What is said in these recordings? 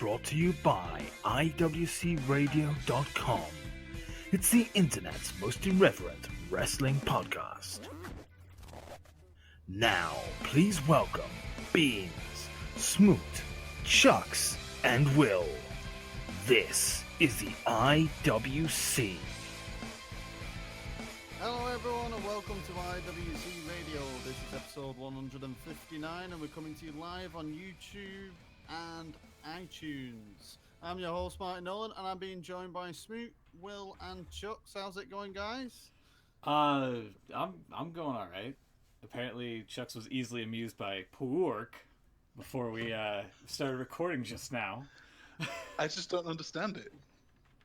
brought to you by IWCRadio.com. It's the internet's most irreverent wrestling podcast. Now, please welcome Beans, Smoot, Chucks, and Will. This is the IWC. Hello everyone and welcome to IWC Radio. This is episode 159 and we're coming to you live on YouTube and iTunes. I'm your host Martin Nolan and I'm being joined by Smoot, Will and Chucks. How's it going, guys? I'm going all right. Apparently Chucks was easily amused by pork before we started recording just now. I just don't understand it.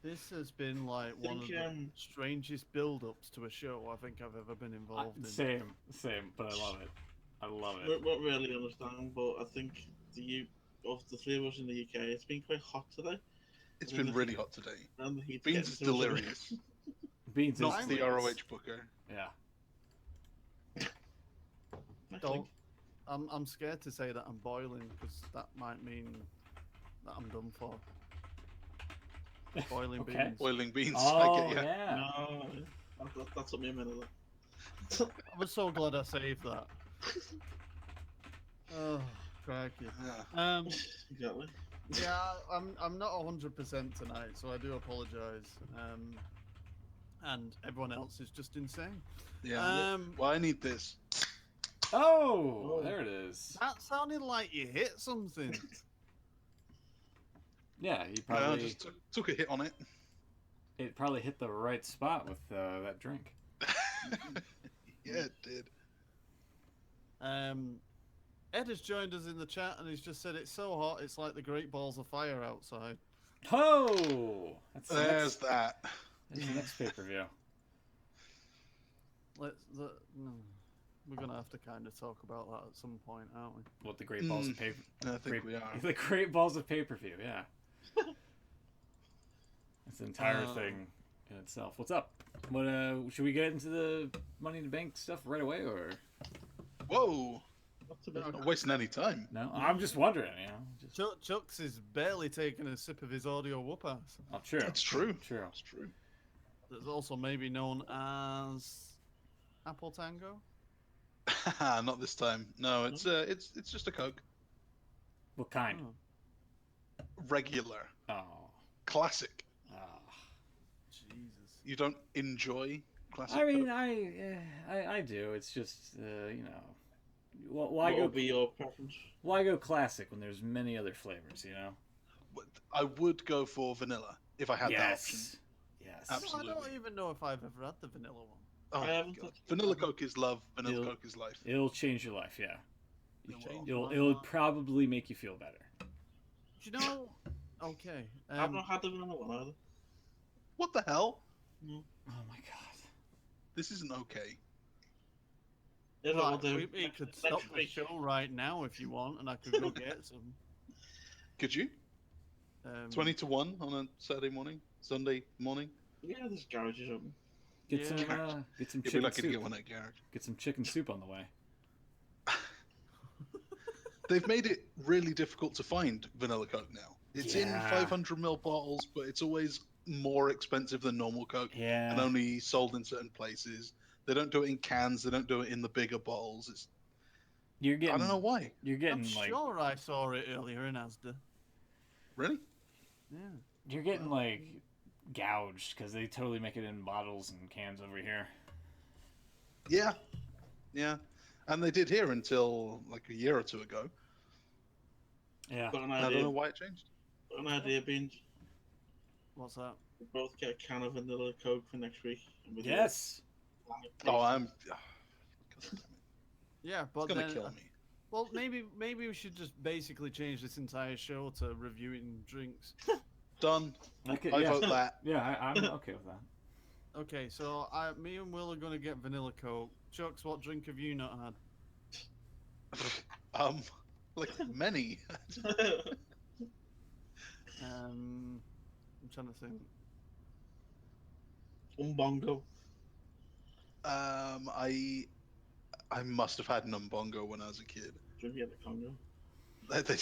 This has been like one of the strangest build-ups to a show I think I've ever been involved in. Same, but I love it. I love it. We don't really understand, but I think of the three of us in the UK, it's been quite hot today. It's been really hot today. And the heat's Beans is getting to us. delirious. Beans Not is the ROH booker. yeah. Don't. I'm scared to say that I'm boiling because that might mean that I'm done for. Boiling Okay. beans. Boiling beans. Oh I get you. yeah. No, that took me a minute. I was so glad I saved that. Oh, crikey. Yeah. Exactly. Yeah, I'm not 100% tonight, so I do apologise. And everyone else is just insane. Yeah. Well, I need this. Oh, there it is. That sounded like you hit something. Yeah, you I probably just took a hit on it. it probably hit the right spot with that drink. Yeah, it did. Ed has joined us in the chat and he's just said it's so hot it's like the Great Balls of Fire outside. Oh, that's There's that. the next pay-per-view. We're gonna have to kind of talk about that at some point, aren't we? What, the Great Balls of Paper? I think we are. The Great Balls of Pay-per-view, yeah. It's an entire thing in itself. What's up? What should we get into the Money in the Bank stuff right away, or Whoa! Not wasting any time. no? I'm just wondering, you know. Just... Chucks is barely taking a sip of his audio whoop-ass. Oh, true. It's true. True. It's true. That's also maybe known as Apple Tango. Not this time. No, it's just a Coke. What kind? Regular. Oh. Classic. Oh. Jesus. You don't enjoy classic I mean, Coke? I do. It's just you know, What why would be go your preference? why go classic when there's many other flavors? You know. I would go for vanilla if I had that option. Yes. Absolutely. I don't even know if I've ever had the vanilla one. Oh, I haven't God. touched it. Vanilla Coke is love. Vanilla It'll- Coke is life. It'll change your life. Yeah. It Well, will. It'll probably make you feel better. Do you know? Okay. I've not had the vanilla one either. What the hell? Oh my god. This isn't okay. Yeah, Right, we'll do. we could Next stop the week. show right now if you want, and I could go get some. Could you? 20 to 1 on a Saturday morning? Sunday morning? Yeah, this garage is open. Get Yeah. some You'd be chicken lucky to get soup. one at garage. Get some chicken soup on the way. They've made it really difficult to find vanilla Coke now. It's in Yeah. 500ml bottles, but it's always more expensive than normal Coke Yeah. and only sold in certain places. They don't do it in cans. They don't do it in the bigger bottles. It's You're getting. I don't know why. You're I'm getting like. sure I saw it earlier in Asda. Really? Yeah. You're getting like gouged because they totally make it in bottles and cans over here. Yeah. Yeah. And they did here until like a year or two ago. Yeah. Got an I don't idea. know why it changed. Got an idea, Beans. What's that? We both get a can of vanilla Coke for next week. And we do Yes. Oh, I'm. Yeah, It's but gonna then, kill me. well, maybe we should just basically change this entire show to reviewing drinks. Done. I could, I yeah. vote that. Yeah, I'm okay with that. Okay, so me and Will are gonna get vanilla Coke. Chucks, what drink have you not had? Like many. I'm trying to think. Umbongo. I must have had an umbongo when I was a kid. Drink it at the Congo. They do.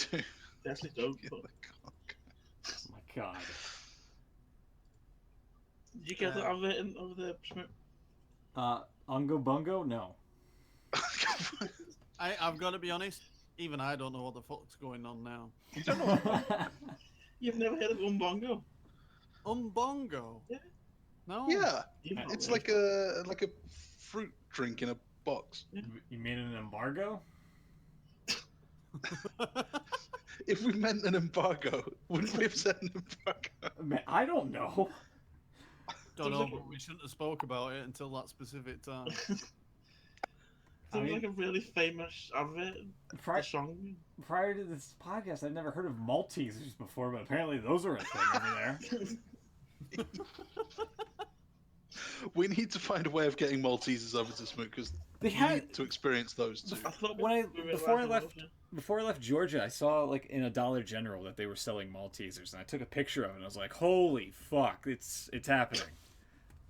They actually don't. Yeah, But the cock. God. Did you get that over there, Smith? Ungo Bungo? No. I've got to be honest. Even I don't know what the fuck's going on now. You don't know. You've never heard of Umbongo? Umbongo? Yeah. No. Yeah, You've not it's heard like a fruit drink in a box. You mean an embargo? If we meant an embargo, wouldn't we have said an embargo? Man, I don't know. Don't Sounds know, like but we shouldn't have spoke about it until that specific time. Sounds like a really famous advert. Pri- A song. Prior to this podcast, I've never heard of Maltesers before, but apparently those are a thing over there. We need to find a way of getting Maltesers over to Smoot because They we had need to experience those too. I thought when we were before I laughing left off, yeah. before I left Georgia, I saw like in a Dollar General that they were selling Maltesers, and I took a picture of it. And I was like, "Holy fuck! It's happening."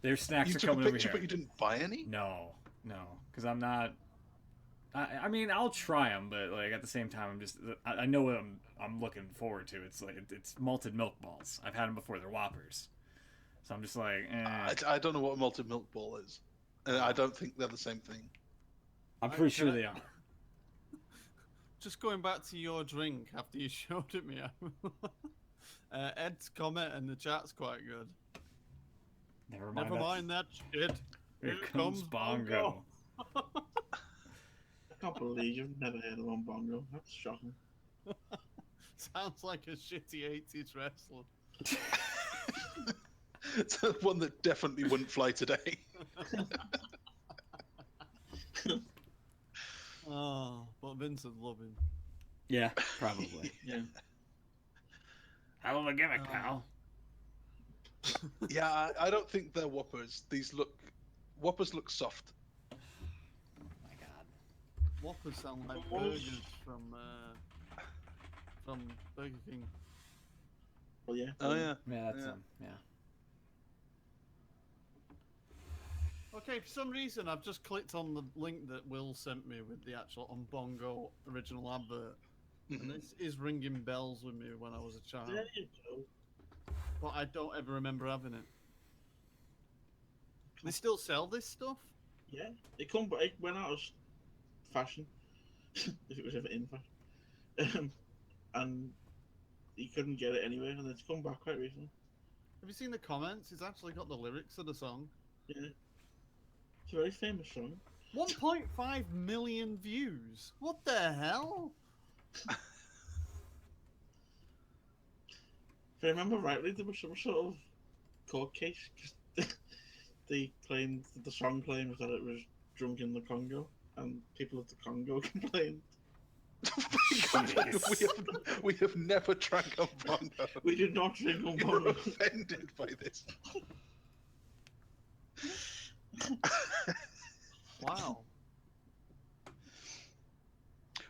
Their snacks You are took a coming over picture, here. but you didn't buy any. No, because I'm not. I mean, I'll try them, but like at the same time, I know what I'm looking forward to. It's like it's malted milk balls. I've had them before. They're Whoppers, so I'm just like, I don't know what a malted milk ball is, and I don't think they're the same thing. I'm pretty sure they are. Just going back to your drink after you showed it me, Ed's comment in the chat's quite good. Never mind. Never mind that shit. Here comes Bongo. I can't believe you've never heard of Umbongo. That's shocking. Sounds like a shitty 80s wrestler. It's one that definitely wouldn't fly today. Oh, but Vincent love him. Yeah, probably. Yeah. Hell of a gimmick, pal. Yeah, I don't think they're Whoppers. Whoppers look soft. Oh my God. Whoppers sound like What? burgers from Burger King. Well, yeah. Oh yeah. Yeah, that's Yeah. yeah. Okay, for some reason I've just clicked on the link that Will sent me with the actual Umbongo original advert. And Mhm. this is ringing bells with me when I was a child. There you go. But I don't ever remember having it. They still sell this stuff? Yeah. It went out of fashion. If it was ever in fashion. And you couldn't get it anywhere, and it's come back quite recently. Have you seen the comments? It's actually got the lyrics of the song. Yeah. It's a very famous song. 1.5 million views. What the hell? If I remember rightly, there was some sort of court case because they claimed that the song claims that it was drunk in the Congo, and people of the Congo complained. we have never drank a bongo. We did not drink on We were Bongo. offended by this. Wow.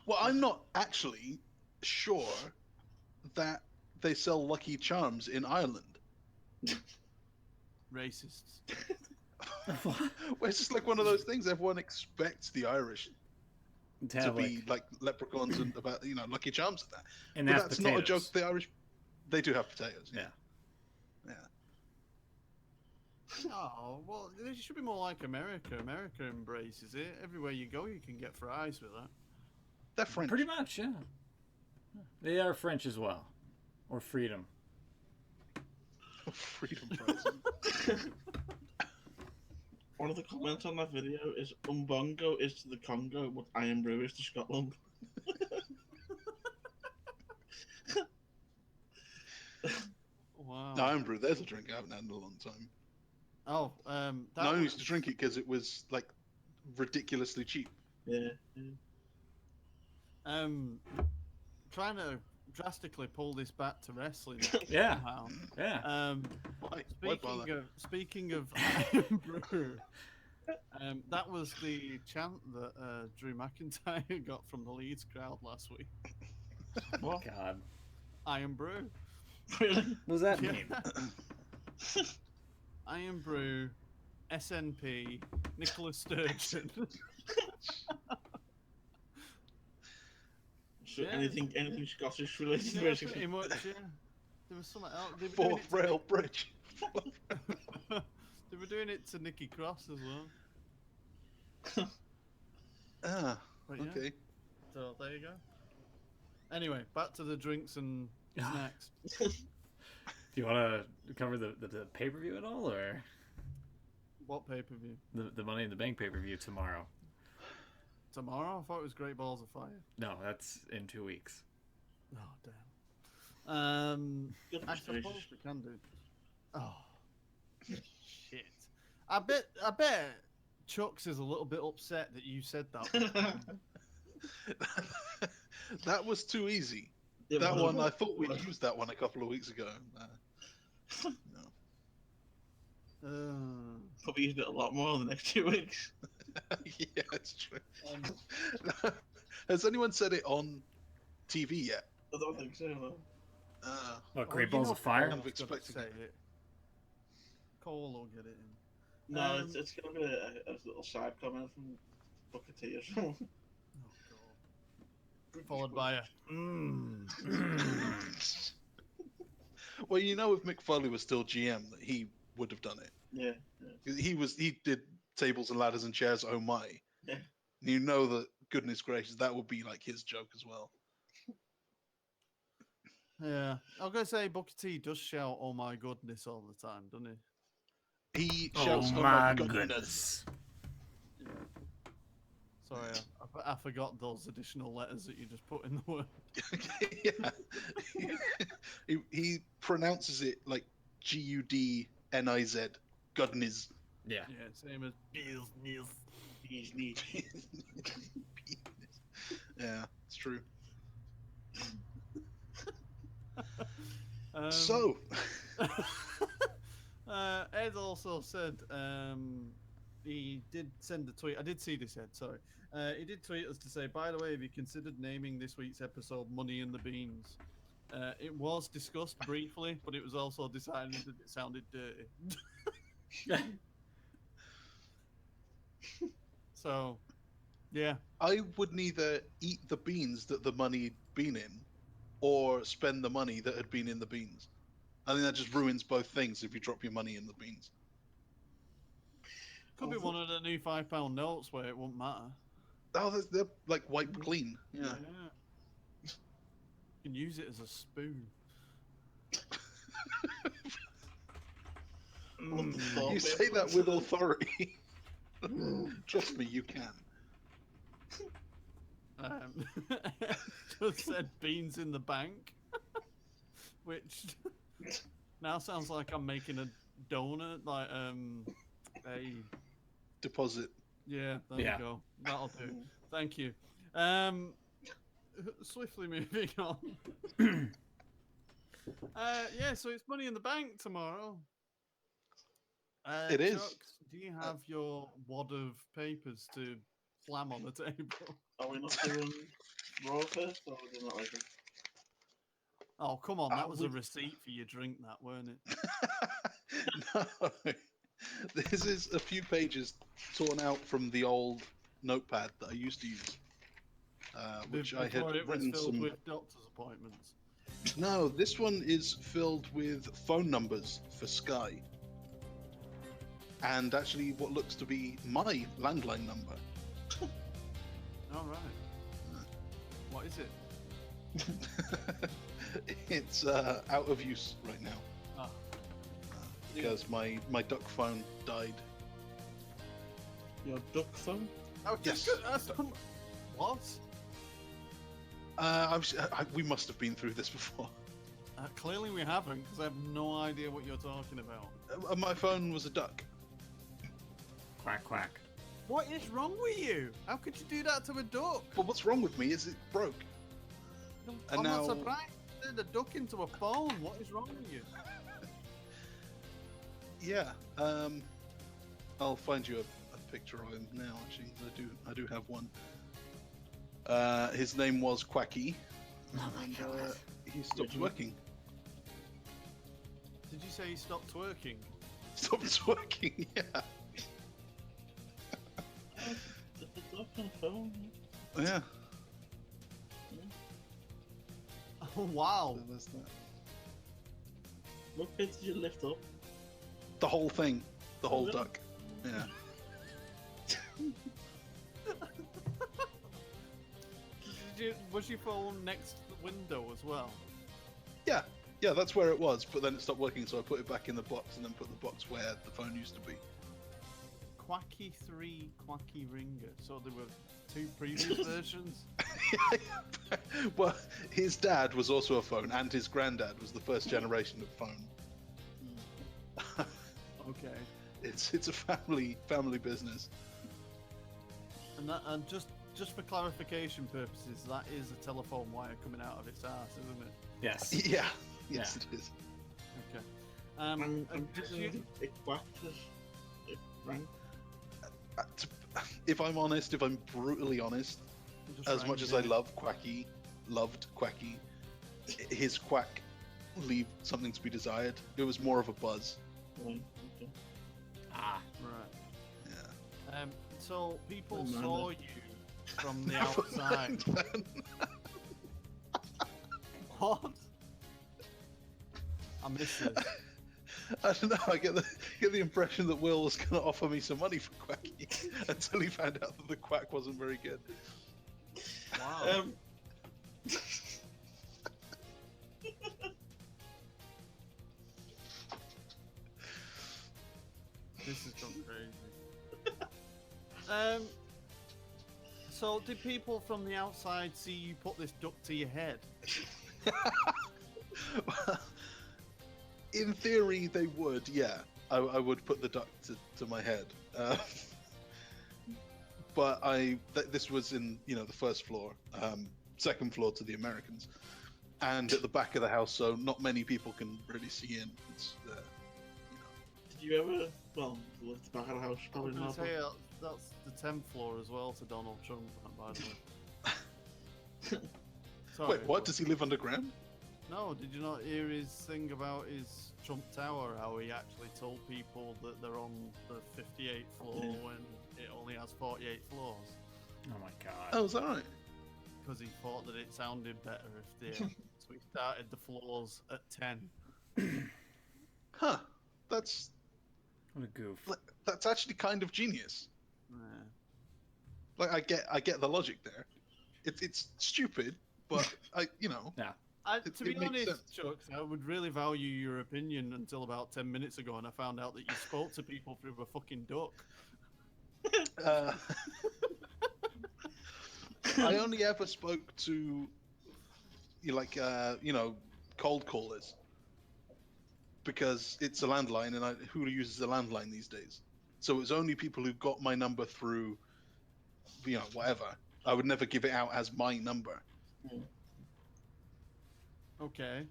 Well, I'm not actually sure that they sell Lucky Charms in Ireland. Racists. Well, it's just like one of those things. Everyone expects the Irish to have, be like leprechauns and about Lucky Charms and that. and But that's that's potatoes. not a joke. The Irish, they do have potatoes. Yeah. Oh, well, it should be more like America. America embraces it. Everywhere you go, you can get fries with that. They're French. Pretty much, yeah. They are French as well, or freedom. Freedom fries. One of the comments on that video is Umbongo is to the Congo what Iron Brew is to Scotland. Wow. No, Iron Brew, there's a drink I haven't had in a long time. Oh, that No, I was, used to drink it because it was like ridiculously cheap. Yeah. trying to drastically pull this back to wrestling. Yeah, somehow. yeah. Why? Why bother? Speaking of Iron Brew, that was the chant that Drew McIntyre got from the Leeds crowd last week. What? God. Iron Brew. Really? What does that mean? Iron Brew, SNP, Nicola Sturgeon. So Yeah. anything Scottish related, Yeah, basically. pretty much, yeah. There was something else. They were doing Fourth rail bridge. They were doing it to Nikki Cross as well. Ah, But yeah, okay. so there you go. Anyway, back to the drinks and snacks. Do you want to cover the pay-per-view at all, or What pay-per-view? the Money in the Bank pay-per-view tomorrow? Tomorrow? I thought it was Great Balls of Fire. No, that's in 2 weeks. Oh, damn. Goodness I suppose gracious. we can do. Oh, shit. I bet Chucks is a little bit upset that you said that. That was too easy. Yeah, That well, one, I thought we'd used that one a couple of weeks ago. No. Probably used it a lot more in the next 2 weeks. Yeah, it's true. Has anyone said it on TV yet? I don't think so. No. What, Great Well, Balls of Fire? I'm Cole's gonna expecting say it. Cole will get it in. No, it's gonna be a little side comment from Booker T or something. Oh, God. Followed by a. Well, you know, if Mick Foley was still GM, that he would have done it. Yeah. 'Cause he did tables and ladders and chairs. Oh my! Yeah. You know that. Goodness gracious, that would be like his joke as well. Yeah, I was gonna say Booker T does shout "Oh my goodness" all the time, doesn't he? He shouts, "Oh my goodness!" Sorry, I forgot those additional letters that you just put in the word. Yeah. he pronounces it like Gudniz. Goodness. Yeah. Yeah, same as business. He's neat. Yeah, it's true. Um, So, Ed also said he did send a tweet. I did see this, Ed. Sorry. He did tweet us to say, by the way, have you considered naming this week's episode "Money in the Beans"? It was discussed briefly, but it was also decided that it sounded dirty. So, yeah. I would neither eat the beans that the money'd been in, or spend the money that had been in the beans. I think that just ruins both things if you drop your money in the beans. Could be one of the new £5 notes where it won't matter. Oh, they're like wiped clean. Yeah. You can use it as a spoon. You say that with authority. Trust me, you can. Just said beans in the bank, which now sounds like I'm making a donut, like a Deposit. yeah. There Yeah. you go. That'll do. Thank you. Swiftly moving on. Yeah, so it's Money in the Bank tomorrow. It is. Chucks, do you have your wad of papers to slam on the table? Are we not doing Raw first, or is it not like it? Oh, come on. That was a would- receipt for your drink, that, weren't it? No. This is a few pages torn out from the old notepad that I used to use, which I had Before it was written filled some. with doctor's appointments. No, this one is filled with phone numbers for Sky, and actually what looks to be my landline number. All right. What is it? It's out of use right now Ah, because my duck phone died. Your duck phone? oh, Yes. What? We must have been through this before. Clearly we haven't, because I have no idea what you're talking about. My phone was a duck. Quack, quack. What is wrong with you? How could you do that to a duck? But what's wrong with me is it broke. I'm now- not surprised. You turned a duck into a phone. What is wrong with you? Yeah. I'll find you a picture of him now. Actually, I do have one. His name was Quacky, and he stopped working. Did you say he stopped twerking? Stopped working. Yeah. The duck on phone? Yeah. Oh, wow. So there's that. What bit did you lift up? The whole thing, the whole really? duck. Yeah. Was your phone next to the window as well? Yeah, yeah, that's where it was, but then it stopped working, so I put it back in the box and then put the box where the phone used to be. Quacky 3, Quacky Ringer. So there were 2 previous versions? Well, his dad was also a phone, and his granddad was the first generation of phone. Okay. It's a family business. And just for clarification purposes, that is a telephone wire coming out of its ass, isn't it? Yes. Yeah, yes, Yeah. it is. Okay. I'm and did you... guessing it whacked as it rang. If I'm honest, if I'm brutally honest, just as rang, much as yeah. I loved Quacky, his quack leave something to be desired. It was more of a buzz. Right, okay. Ah. Right. Yeah. So people Never mind saw then. you from the Never outside. mind, man. What? I missed this. I don't know. I get the impression that Will was going to offer me some money for Quacky until he found out that the quack wasn't very good. Wow. This has gone crazy. So did people from the outside see you put this duck to your head? Well, in theory, they would. Yeah, I would put the duck to my head. But this was in the first floor, second floor to the Americans, and at the back of the house, so not many people can really see in. It's, Did you ever? Well, at the back of the house, probably I'm gonna not. tell you, that's the 10th floor as well to Donald Trump, by the way. Sorry, Wait, what? but- Does he live underground? No, did you not hear his thing about his Trump Tower? How he actually told people that they're on the 58th floor when it only has 48 floors? Oh my god. Oh, is that right? Because he thought that it sounded better if they. So he started the floors at 10. Huh? That's What a goof. that's actually kind of genius. Yeah. Like I get the logic there. It's stupid, but Yeah. To be it makes honest, sense. Chucks, I would really value your opinion until about 10 minutes ago, and I found out that you spoke to people through a fucking duck. I only ever spoke to cold callers because it's a landline, and who uses a landline these days? So it's only people who got my number through, whatever. I would never give it out as my number. Okay.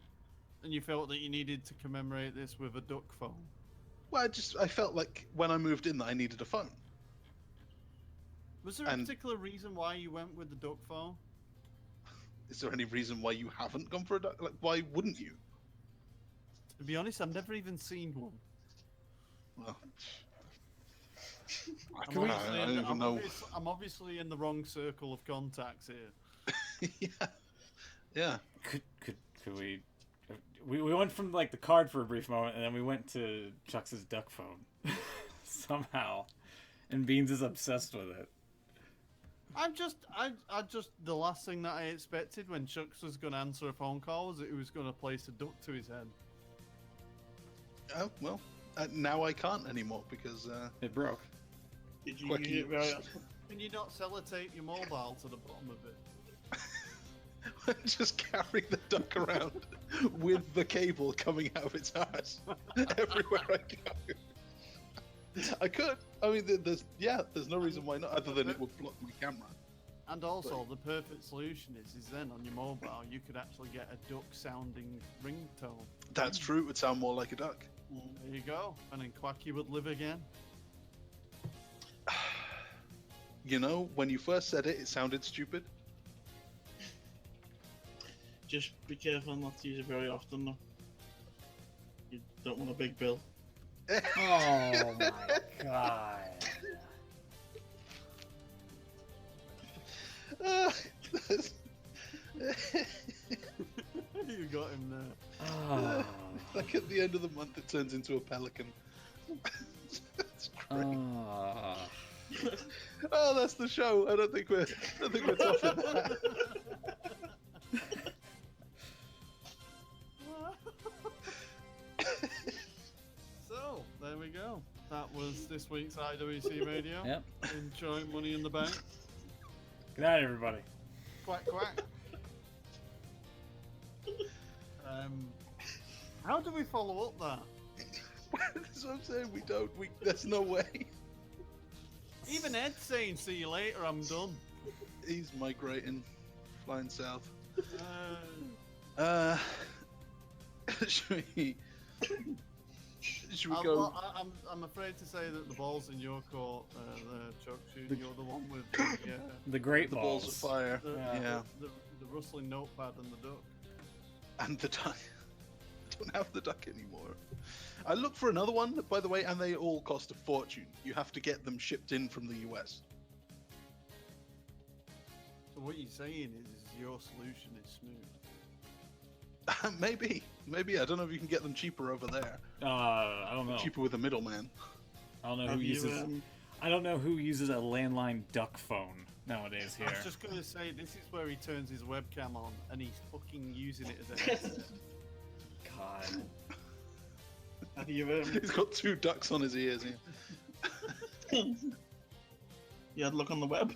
And you felt that you needed to commemorate this with a duck phone? Well, I felt like when I moved in that I needed a phone. Was there a particular reason why you went with the duck phone? Is there any reason why you haven't gone for a duck? Like, why wouldn't you? To be honest, I've never even seen one. Well, I'm obviously in the wrong circle of contacts here. yeah. Could we? We went from like the card for a brief moment, and then we went to Chuck's duck phone somehow, and Beans is obsessed with it. I just the last thing that I expected when Chucks was going to answer a phone call was that he was going to place a duck to his head. Oh well, now I can't anymore because It broke. Did you Quacky- use it very often? Can you not sellotape your mobile to the bottom of it? just carry the duck around with the cable coming out of its ass everywhere I go. I could. I mean, there's no reason why not, other than it would block my camera. And also, the perfect solution is then on your mobile you could actually get a duck-sounding ringtone. That's true. It would sound more like a duck. There you go. And then Quacky would live again. When you first said it, it sounded stupid. Just be careful not to use it very often, though. You don't want a big bill. Oh my god. You got him there. Oh. Like at the end of the month, it turns into a pelican. That's great. Oh, that's the show. I don't think we're topping that. So there we go. That was this week's IWC Radio. Yep. Enjoy Money in the Bank. Good night, everybody. Quack quack. How do we follow up that? That's what I'm saying. We don't. There's no way. Even Ed's saying, "See you later. I'm done." He's migrating, flying south. Uh, Should we go? I'm afraid to say that the ball's in your court, Chuck. You're the one with The great the balls of fire. the rustling notepad and the duck. And the duck. I don't have the duck anymore. I looked for another one, by the way, and they all cost a fortune. You have to get them shipped in from the US. So what you're saying is your solution is smooth. Maybe. I don't know if you can get them cheaper over there. I don't know. Cheaper with a middleman. I don't know who uses. I don't know who uses a landline duck phone nowadays here. I was just gonna say this is where he turns his webcam on and he's fucking using it as a headset. God. Have you He's got 2 ducks on his ears. Yeah. you had a look on the web?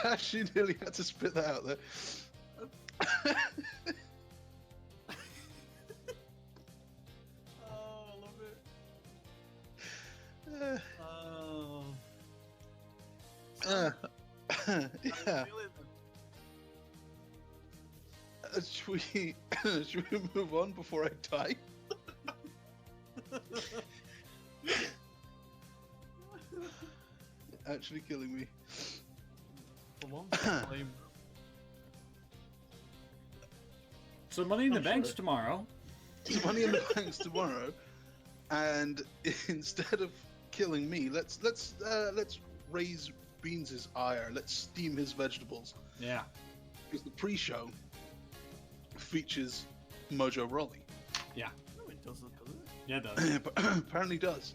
Actually nearly had to spit that out there. Oh, I love it. Oh. Yeah. Should we move on before I die? Actually killing me. For once, blame. So Money in the Bank's tomorrow. It's Money in the Bank's tomorrow, and instead of killing me, let's raise Beans' ire. Let's steam his vegetables. Yeah. Because the pre-show features Mojo Rawley. Yeah. No, it doesn't, does it? Yeah, it does. But apparently does.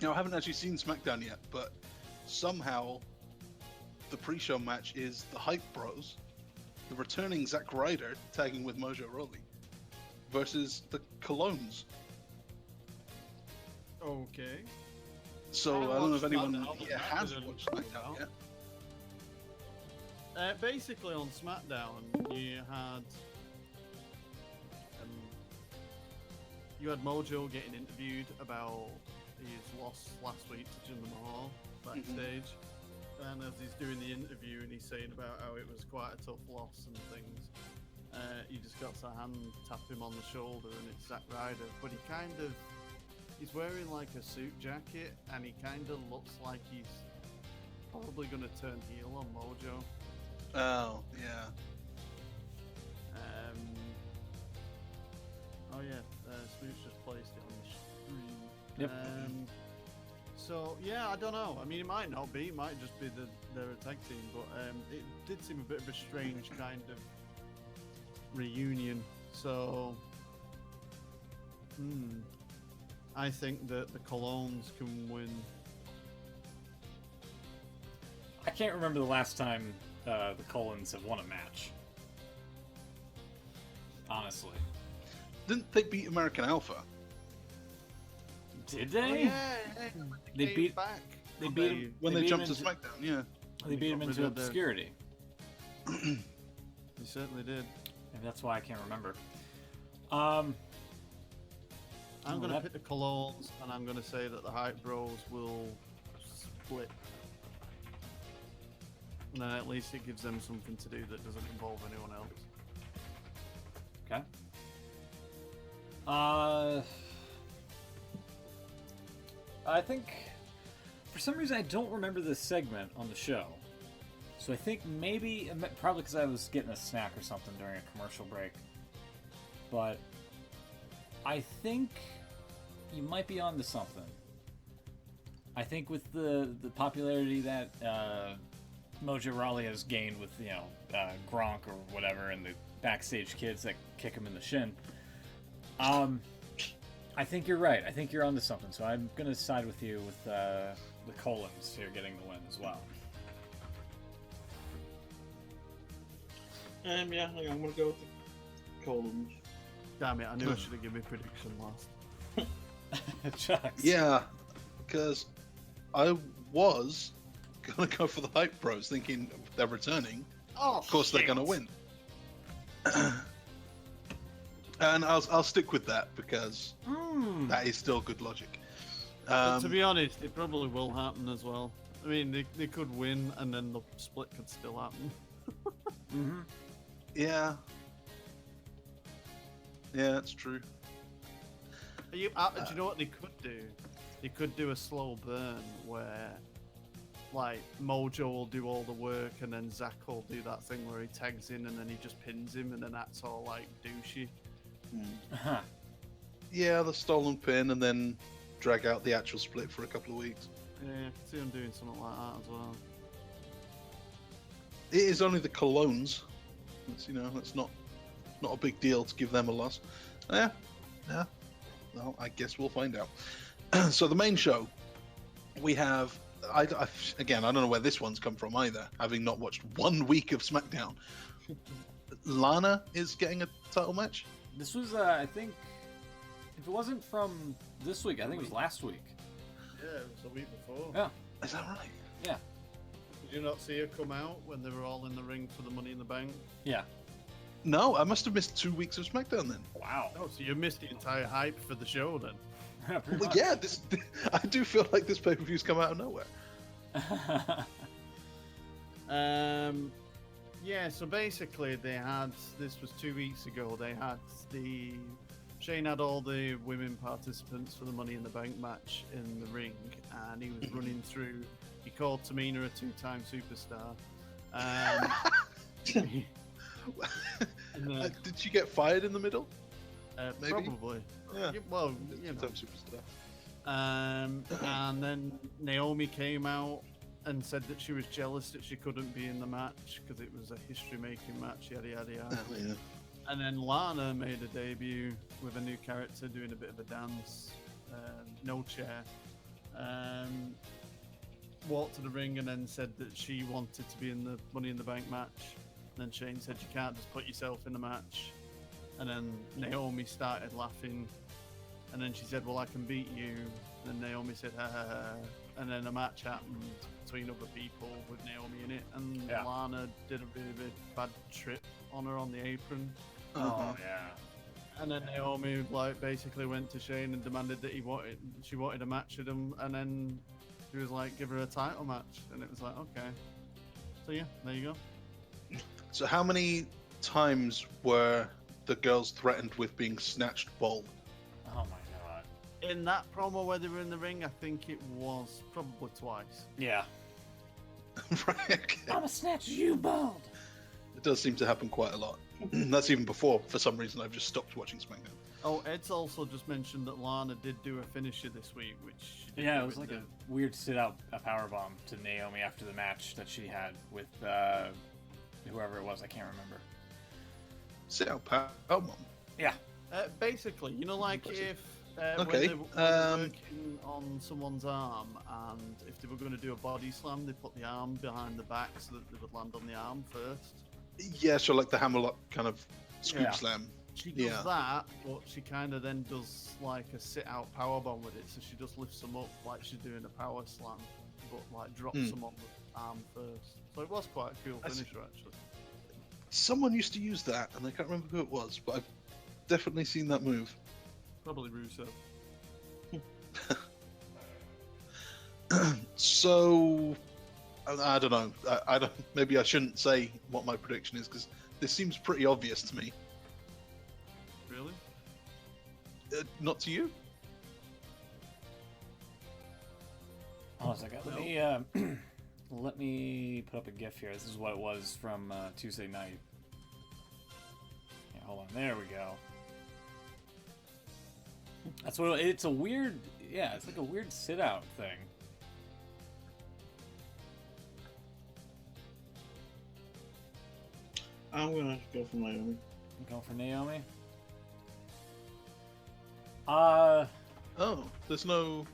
Now, I haven't actually seen SmackDown yet, but somehow the pre-show match is the Hype Bros, the returning Zack Ryder tagging with Mojo Rawley, versus the Colognes. Okay. So I don't know if anyone here has watched SmackDown yet. Basically, on SmackDown, you had Mojo getting interviewed about his loss last week to Jinder Mahal backstage, and as he's doing the interview and he's saying about how it was quite a tough loss and things, you just got to hand tap him on the shoulder and it's Zack Ryder, but he's wearing like a suit jacket and he kind of looks like he's probably going to turn heel on Mojo. Oh, yeah. Oh yeah, Smooth just placed it on the screen. Yep. So yeah, I don't know. I mean, it might not be. It might just be they're a tag team, but it did seem a bit of a strange kind of reunion. So, I think that the Colognes can win. I can't remember the last time the Colognes have won a match. Honestly. Didn't they beat American Alpha? Did they? Oh, yeah, They came beat- back. They beat him When they they beat jumped him to into- SmackDown, yeah. They beat him got into rid of the- obscurity. They certainly did. And that's why I can't remember. I'm Oh, going to that- pick the Colognes, and I'm going to say that the Hype Bros will split. And then at least it gives them something to do that doesn't involve anyone else. Okay. I think for some reason I don't remember this segment on the show. So I think maybe, probably because I was getting a snack or something during a commercial break. But I think you might be onto something. I think with the popularity that Mojo Rawley has gained with Gronk or whatever, and the backstage kids that kick him in the shin, I think you're right. I think you're onto something. So I'm gonna side with you with the Colons here getting the win as well. Yeah, I'm gonna go with the Colons. Damn it! I knew I should have given my prediction last. Chucks. Yeah, because I was gonna go for the Hype Bros, thinking they're returning. Oh, Of course, they're gonna win. And I'll stick with that because that is still good logic. But to be honest, it probably will happen as well. I mean, they could win, and then the split could still happen. Mm-hmm. Yeah. Yeah, that's true. Do you know what they could do? They could do a slow burn where, like, Mojo will do all the work, and then Zack will do that thing where he tags in, and then he just pins him, and then that's all, like, douchey. Uh-huh. Yeah, the stolen pin and then drag out the actual split for a couple of weeks. Yeah, I can see them doing something like that as well. It is only the Colognes. That's not a big deal to give them a loss. Yeah. Well, I guess we'll find out. So the main show, we have. Again, I don't know where this one's come from either, having not watched 1 week of SmackDown. Lana is getting a title match. This was, I think, if it wasn't from this week, I think it was last week. Yeah, it was the week before. Yeah. Is that right? Yeah. Did you not see her come out when they were all in the ring for the Money in the Bank? Yeah. No, I must have missed 2 weeks of SmackDown then. Wow. Oh, so you missed the entire hype for the show then? Pretty Well, much. yeah, I do feel like this pay-per-view's come out of nowhere. Yeah, so basically this was 2 weeks ago, Shane had all the women participants for the Money in the Bank match in the ring, and he was running through, he called Tamina a 2-time superstar. Did she get fired in the middle? Maybe? Probably. Yeah. Well, Two-time superstar. and then Naomi came out and said that she was jealous that she couldn't be in the match because it was a history-making match, yada yada yada. Oh, yeah. And then Lana made a debut with a new character doing a bit of a dance, no chair. Walked to the ring and then said that she wanted to be in the Money in the Bank match. And then Shane said you can't just put yourself in the match. And then Naomi started laughing. And then she said, well, I can beat you. And then Naomi said, ha ha ha. And then a match happened between other people with Naomi in it. And Yeah. Lana did a really bad trip on her on the apron. Oh, yeah. And then Naomi basically went to Shane and demanded that she wanted a match with him, and then he was like, give her a title match, and it was like, okay. So yeah, there you go. So how many times were the girls threatened with being snatched bald? Oh my god. In that promo where they were in the ring, I think it was probably twice. Yeah. Right, okay. I'ma snatch you bald. It does seem to happen quite a lot. That's even before, for some reason, I've just stopped watching SmackDown. Oh, Ed's also just mentioned that Lana did do a finisher this week, which she did Yeah, do it was in like the- a weird sit-out powerbomb to Naomi after the match that she had with whoever it was. I can't remember. Sit out, Powerbomb. Yeah. basically, you know, like if Okay, when they were working on someone's arm, and if they were going to do a body slam, they put the arm behind the back so that they would land on the arm first. Yeah, so like the hammerlock kind of scoop Yeah. slam. She does Yeah. that, but she kind of then does like a sit-out powerbomb with it. So she just lifts them up like she's doing a power slam, but like drops them on the arm first. So it was quite a cool I see. finisher, actually. Someone used to use that, and I can't remember who it was, but I've definitely seen that move. Probably Rusev. So, I don't know. I don't. Maybe I shouldn't say what my prediction is because this seems pretty obvious to me. Really? Not to you? Hold on a second. Let me put up a GIF here. This is what it was from Tuesday night. Yeah, hold on. There we go. That's what it's a weird. Yeah, it's like a weird sit out thing. I'm gonna go for Naomi. I'm going for Naomi. Oh, there's no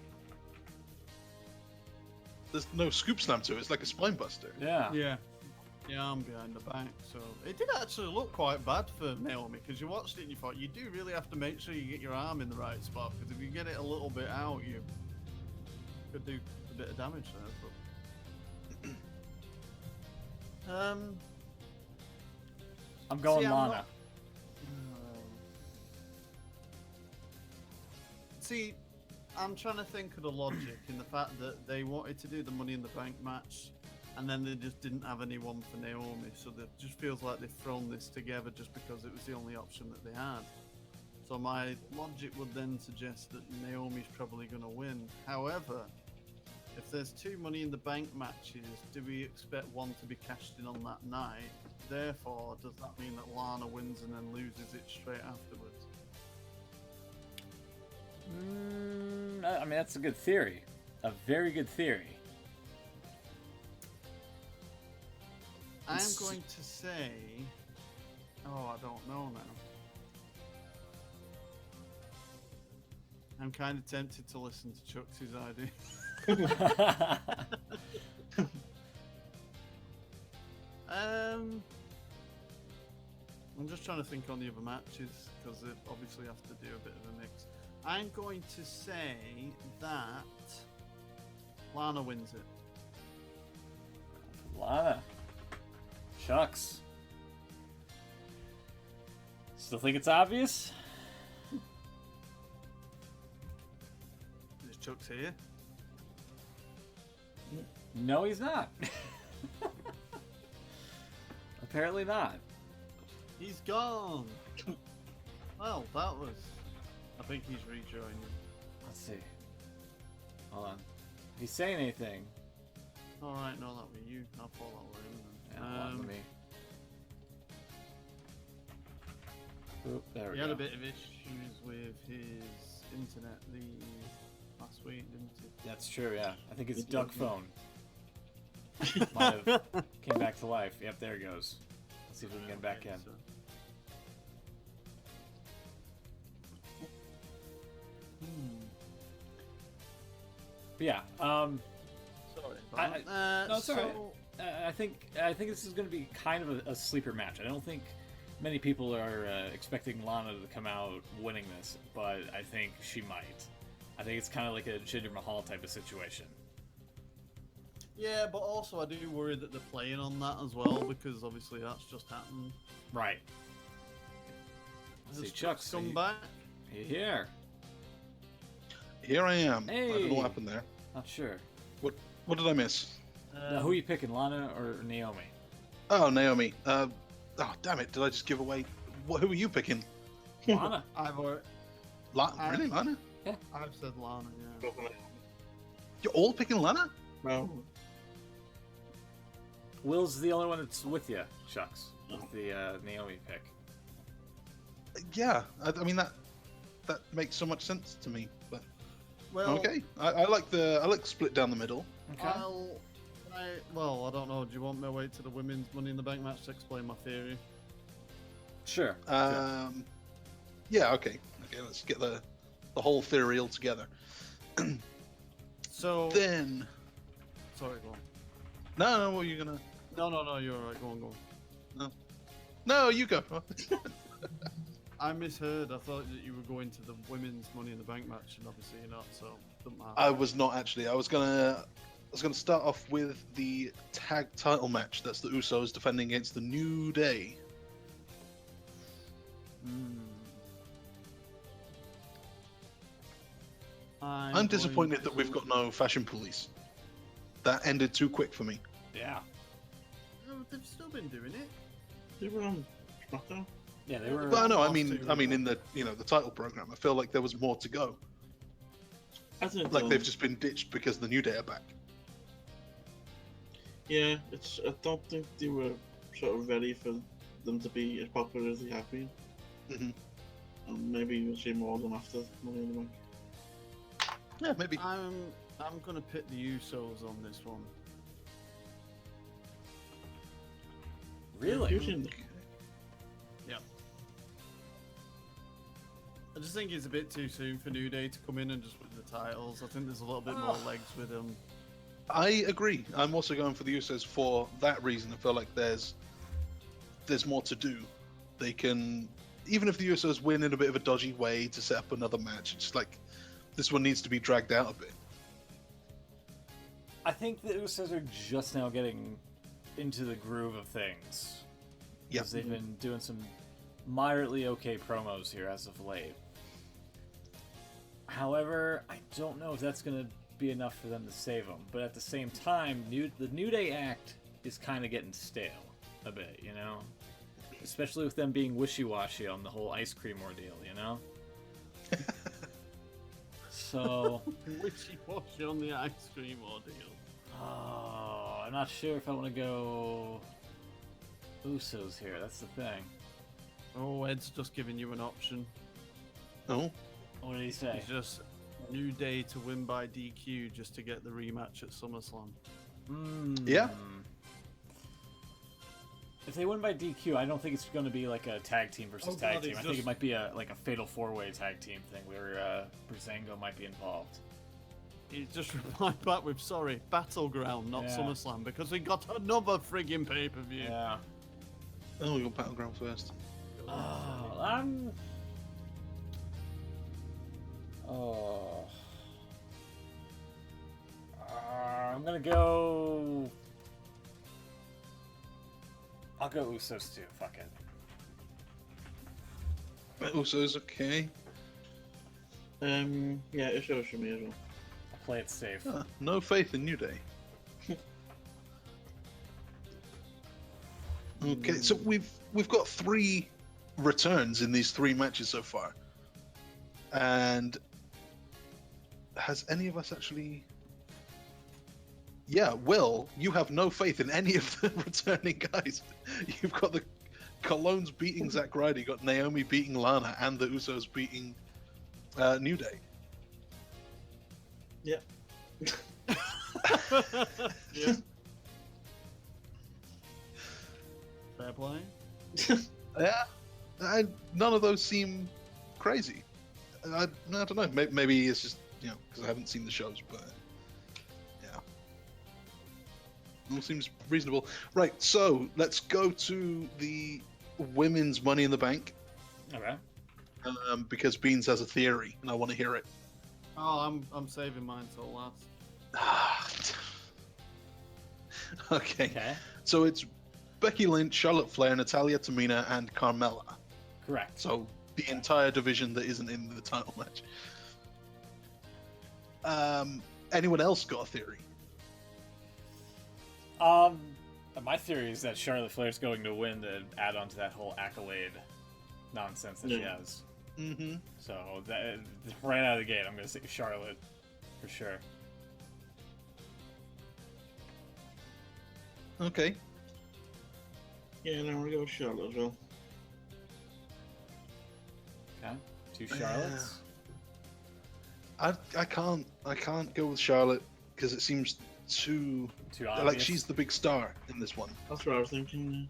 scoop slam to it. It's like a spine buster. Yeah. Yeah. Yeah, I'm behind the back, so it did actually look quite bad for Naomi because you watched it and you thought you do really have to make sure you get your arm in the right spot because if you get it a little bit out, you could do a bit of damage there. But I'm going See, I'm Lana. not- See, I'm trying to think of the logic in the fact that they wanted to do the Money in the Bank match, and then they just didn't have anyone for Naomi, so it just feels like they've thrown this together just because it was the only option that they had. So my logic would then suggest that Naomi's probably going to win. However, if there's 2 Money in the Bank matches, do we expect one to be cashed in on that night? Therefore, does that mean that Lana wins and then loses it straight afterwards? I mean, that's a good theory. A very good theory. I'm It's- going to say... Oh, I don't know now. I'm kind of tempted to listen to Chuck's idea. I'm just trying to think on the other matches because they obviously have to do a bit of a mix. I'm going to say that Lana wins it. Lana. Shucks. Still think it's obvious? Is Chuck's here? No, he's not. Apparently not. He's gone. Well, that was. I think he's rejoining. Let's see. Hold on. If he's saying anything, All right, no, that was you. I'll follow that in. yeah, hold on, let me. Oop, there we He go. had a bit of issues with his internet last week, didn't he? That's true, yeah. I think his duck phone might have came back to life. Yep, there it goes. Let's see if we can get him back in. So. But yeah, Sorry. no, it's so, alright. I think this is going to be kind of a sleeper match. I don't think many people are expecting Lana to come out winning this, but I think she might. I think it's kind of like a Jinder Mahal type of situation. Yeah, but also I do worry that they're playing on that as well because obviously that's just happened. Right. See, Has Chuck, come back. You here? Here I am. I don't know Hey. what happened there. Not sure. What did I miss? Now, who are you picking, Lana or Naomi? Oh, Naomi. Oh, damn it! Did I just give away? Who are you picking? Lana. I've already, Really, Lana? I've said Lana. Yeah. Go for Naomi. You're all picking Lana? No. Will's the only one that's with you, Shucks, with the Naomi pick. Yeah. I mean that makes so much sense to me. But Well, okay, I like split down the middle. Okay. Well, I don't know. Do you want me to wait to the women's Money in the Bank match to explain my theory? Sure. Yeah. Okay. Let's get the whole theory all together. So, Then. sorry, go on. No. What are you gonna? No, you're alright. Go on. No, you go. I misheard. I thought that you were going to the women's Money in the Bank match, and obviously you're not, so doesn't matter. I was not actually. I was gonna start off with the tag title match. That's the Usos defending against the New Day. I'm disappointed that we've got no fashion police. That ended too quick for me. Yeah. No, they've still been doing it. They were on SmackDown. Yeah, they were. Well, no, I last mean, two in the the title program, I feel like there was more to go. I think Like they've just been ditched because the New Day are back. Yeah, I don't think they were sort of ready for them to be as popular as they have been. Mhm. and maybe we'll see more of them after Money in the Bank. Yeah, maybe. I'm gonna pit the Usos on this one. Really? I just think it's a bit too soon for New Day to come in and just win the titles. I think there's a little bit more legs with them. I agree. I'm also going for the Usos for that reason. I feel like there's more to do. They can, even if the Usos win in a bit of a dodgy way to set up another match, it's like this one needs to be dragged out a bit. I think the Usos are just now getting into the groove of things. Yeah. Because they've been doing some moderately okay promos here as of late. However, I don't know if that's going to be enough for them to save them. But at the same time, the New Day act is kind of getting stale a bit, you know? Especially with them being wishy-washy on the whole ice cream ordeal, you know? So... Wishy-washy on the ice cream ordeal. Oh, I'm not sure if I want to go Usos here. That's the thing. Oh, Ed's just giving you an option. Oh, What did he say? It's just New Day to win by DQ just to get the rematch at SummerSlam. Yeah. If they win by DQ, I don't think it's going to be like a tag team versus tag God, team. it's I think just- it might be a fatal four-way tag team thing where Breezango might be involved. He just replied back with, sorry, Battleground, not Yeah. SummerSlam, because we got another friggin' pay-per-view. Yeah. oh, we got Battleground first. Oh, I'm gonna go. I'll go Usos too. Fuck it. Usos, okay. Yeah, Usos for me as well. I'll play it safe. No faith in New Day. Okay, so we've got 3 returns in these 3 matches so far, and has any of us actually? Yeah, Will, you have no faith in any of the returning guys. You've got the Colognes beating Zack Ryder, you got Naomi beating Lana, and the Usos beating New Day. Yeah. Yeah. Fair play. Yeah, none of those seem crazy. I don't know. Maybe it's just because I haven't seen the shows, but yeah, all seems reasonable. Right, so let's go to the women's Money in the Bank Okay. because Beans has a theory, and I want to hear it. Oh, I'm saving mine till last. Okay, Okay. so it's Becky Lynch, Charlotte Flair, Natalya, Tamina, and Carmella. Correct. So the entire division that isn't in the title match. Anyone else got a theory? My theory is that Charlotte Flair's going to win to add on to that whole accolade nonsense that she Yeah. has. Mm-hmm. So that right out of the gate, I'm going to say Charlotte for sure. Okay. Yeah, then we'll go with Charlotte as well. Okay. 2 Charlottes. I can't go with Charlotte because it seems too Too like obvious. she's the big star in this one. That's what I was thinking.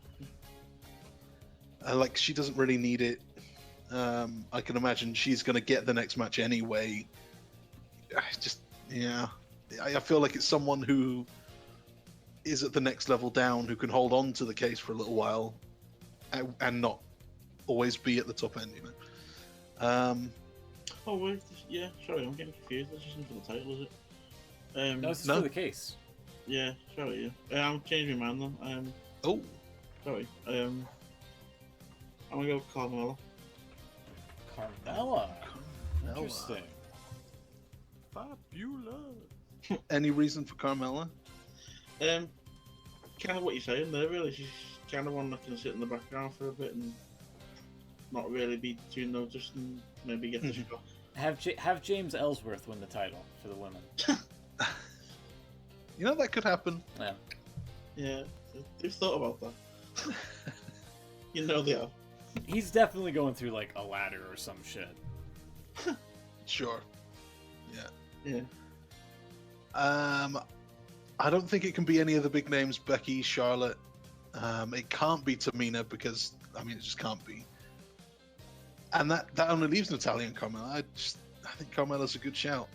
Like she doesn't really need it. I can imagine she's gonna get the next match anyway. I feel like it's someone who is at the next level down who can hold on to the case for a little while and not always be at the top end, Oh, wait, yeah, sorry, I'm getting confused. This isn't for the title, is it? No, this is No. for the case. Yeah, sorry, yeah. I'm changing my mind then. Oh, Sorry. I'm gonna go with Carmella. Carmella. Interesting. Fabulous. any reason for Carmella? Kind of what you're saying there, really. She's kind of one that can sit in the background for a bit and not really be too noticed and maybe get the shot. Have James Ellsworth win the title for the women. That could happen. Yeah. Yeah, they've thought about that. They have. He's definitely going through like a ladder or some shit. Sure. Yeah. Yeah. I don't think it can be any of the big names, Becky, Charlotte. It can't be Tamina because, I mean, it just can't be. And that only leaves Natalya and Carmella. I think Carmella's a good shout.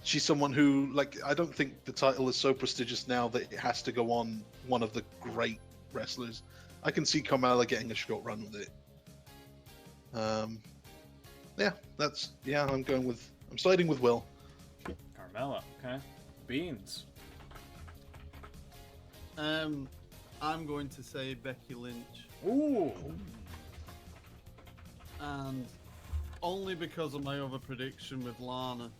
She's someone who, like, I don't think the title is so prestigious now that it has to go on one of the great wrestlers. I can see Carmella getting a short run with it. I'm siding with Will. Carmella, okay. Beans. I'm going to say Becky Lynch, Ooh. and only because of my other prediction with Lana.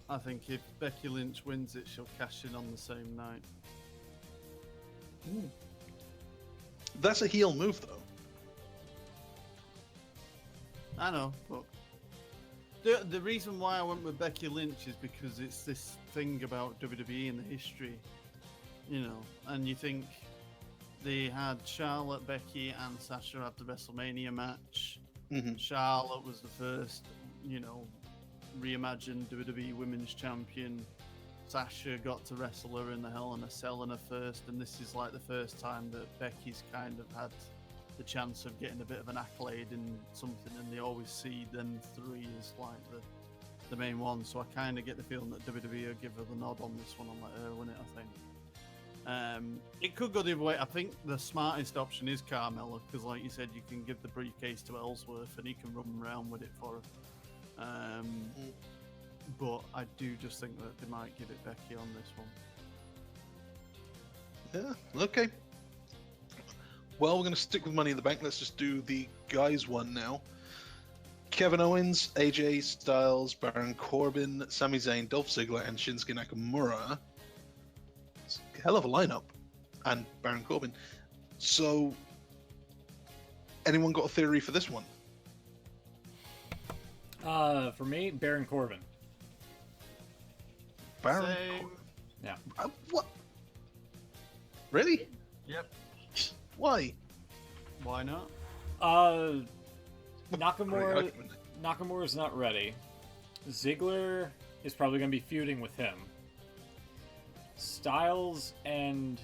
I think if Becky Lynch wins it, she'll cash in on the same night. That's a heel move, though. I know, but the reason why I went with Becky Lynch is because it's this thing about WWE and the history, you know. And you think they had Charlotte, Becky, and Sasha at the WrestleMania match. Mm-hmm. Charlotte was the first, you know, reimagined WWE Women's Champion. Sasha got to wrestle her in the Hell in a Cell in her first, and this is like the first time that Becky's kind of had the chance of getting a bit of an accolade in something, and they always see them three as like the main one. So I kind of get the feeling that WWE will give her the nod on this one and let her win it, I think. It could go the other way. I think the smartest option is Carmella, because like you said, you can give the briefcase to Ellsworth and he can run around with it for her. But I do just think that they might give it Becky on this one. Yeah, okay. Well, we're going to stick with Money in the Bank. Let's just do the guys one now. Kevin Owens, AJ Styles, Baron Corbin, Sami Zayn, Dolph Ziggler, and Shinsuke Nakamura. It's a hell of a lineup. And Baron Corbin. So, anyone got a theory for this one? For me, Baron Corbin. Baron Same. Corbin? Yeah. What? Really? Yep. Why? Why not? Great Nakamura. argument. Nakamura's not ready. Ziggler is probably going to be feuding with him. Styles and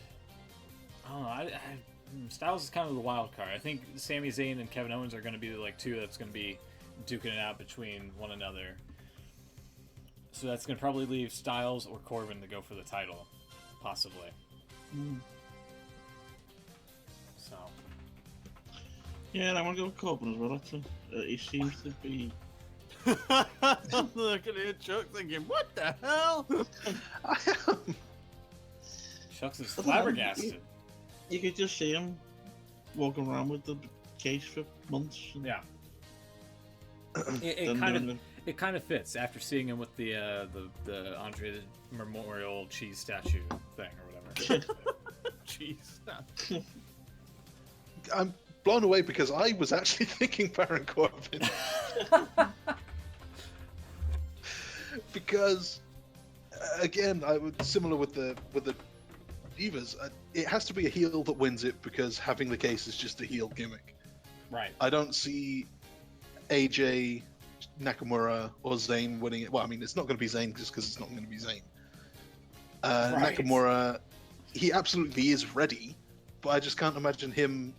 I don't know. Styles is kind of the wild card. I think Sami Zayn and Kevin Owens are going to be like two that's going to be duking it out between one another. So that's going to probably leave Styles or Corbin to go for the title, possibly. So. Yeah, and I want to go with Corbin as well, actually. He seems to be... I'm looking at Chuck thinking, what the hell? Shucks is flabbergasted. You could just see him walking around with the case for months. Yeah. It kind of fits after seeing him with the Andre the Memorial cheese statue thing or whatever. Jeez. I'm blown away because I was actually thinking Baron Corbin. Because again, I would similar with the Divas. It has to be a heel that wins it because having the case is just a heel gimmick. Right. I don't see AJ, Nakamura, or Zayn winning it. Well, I mean, it's not going to be Zayn just because it's not going to be Zayn. Right. Nakamura, he absolutely is ready, but I just can't imagine him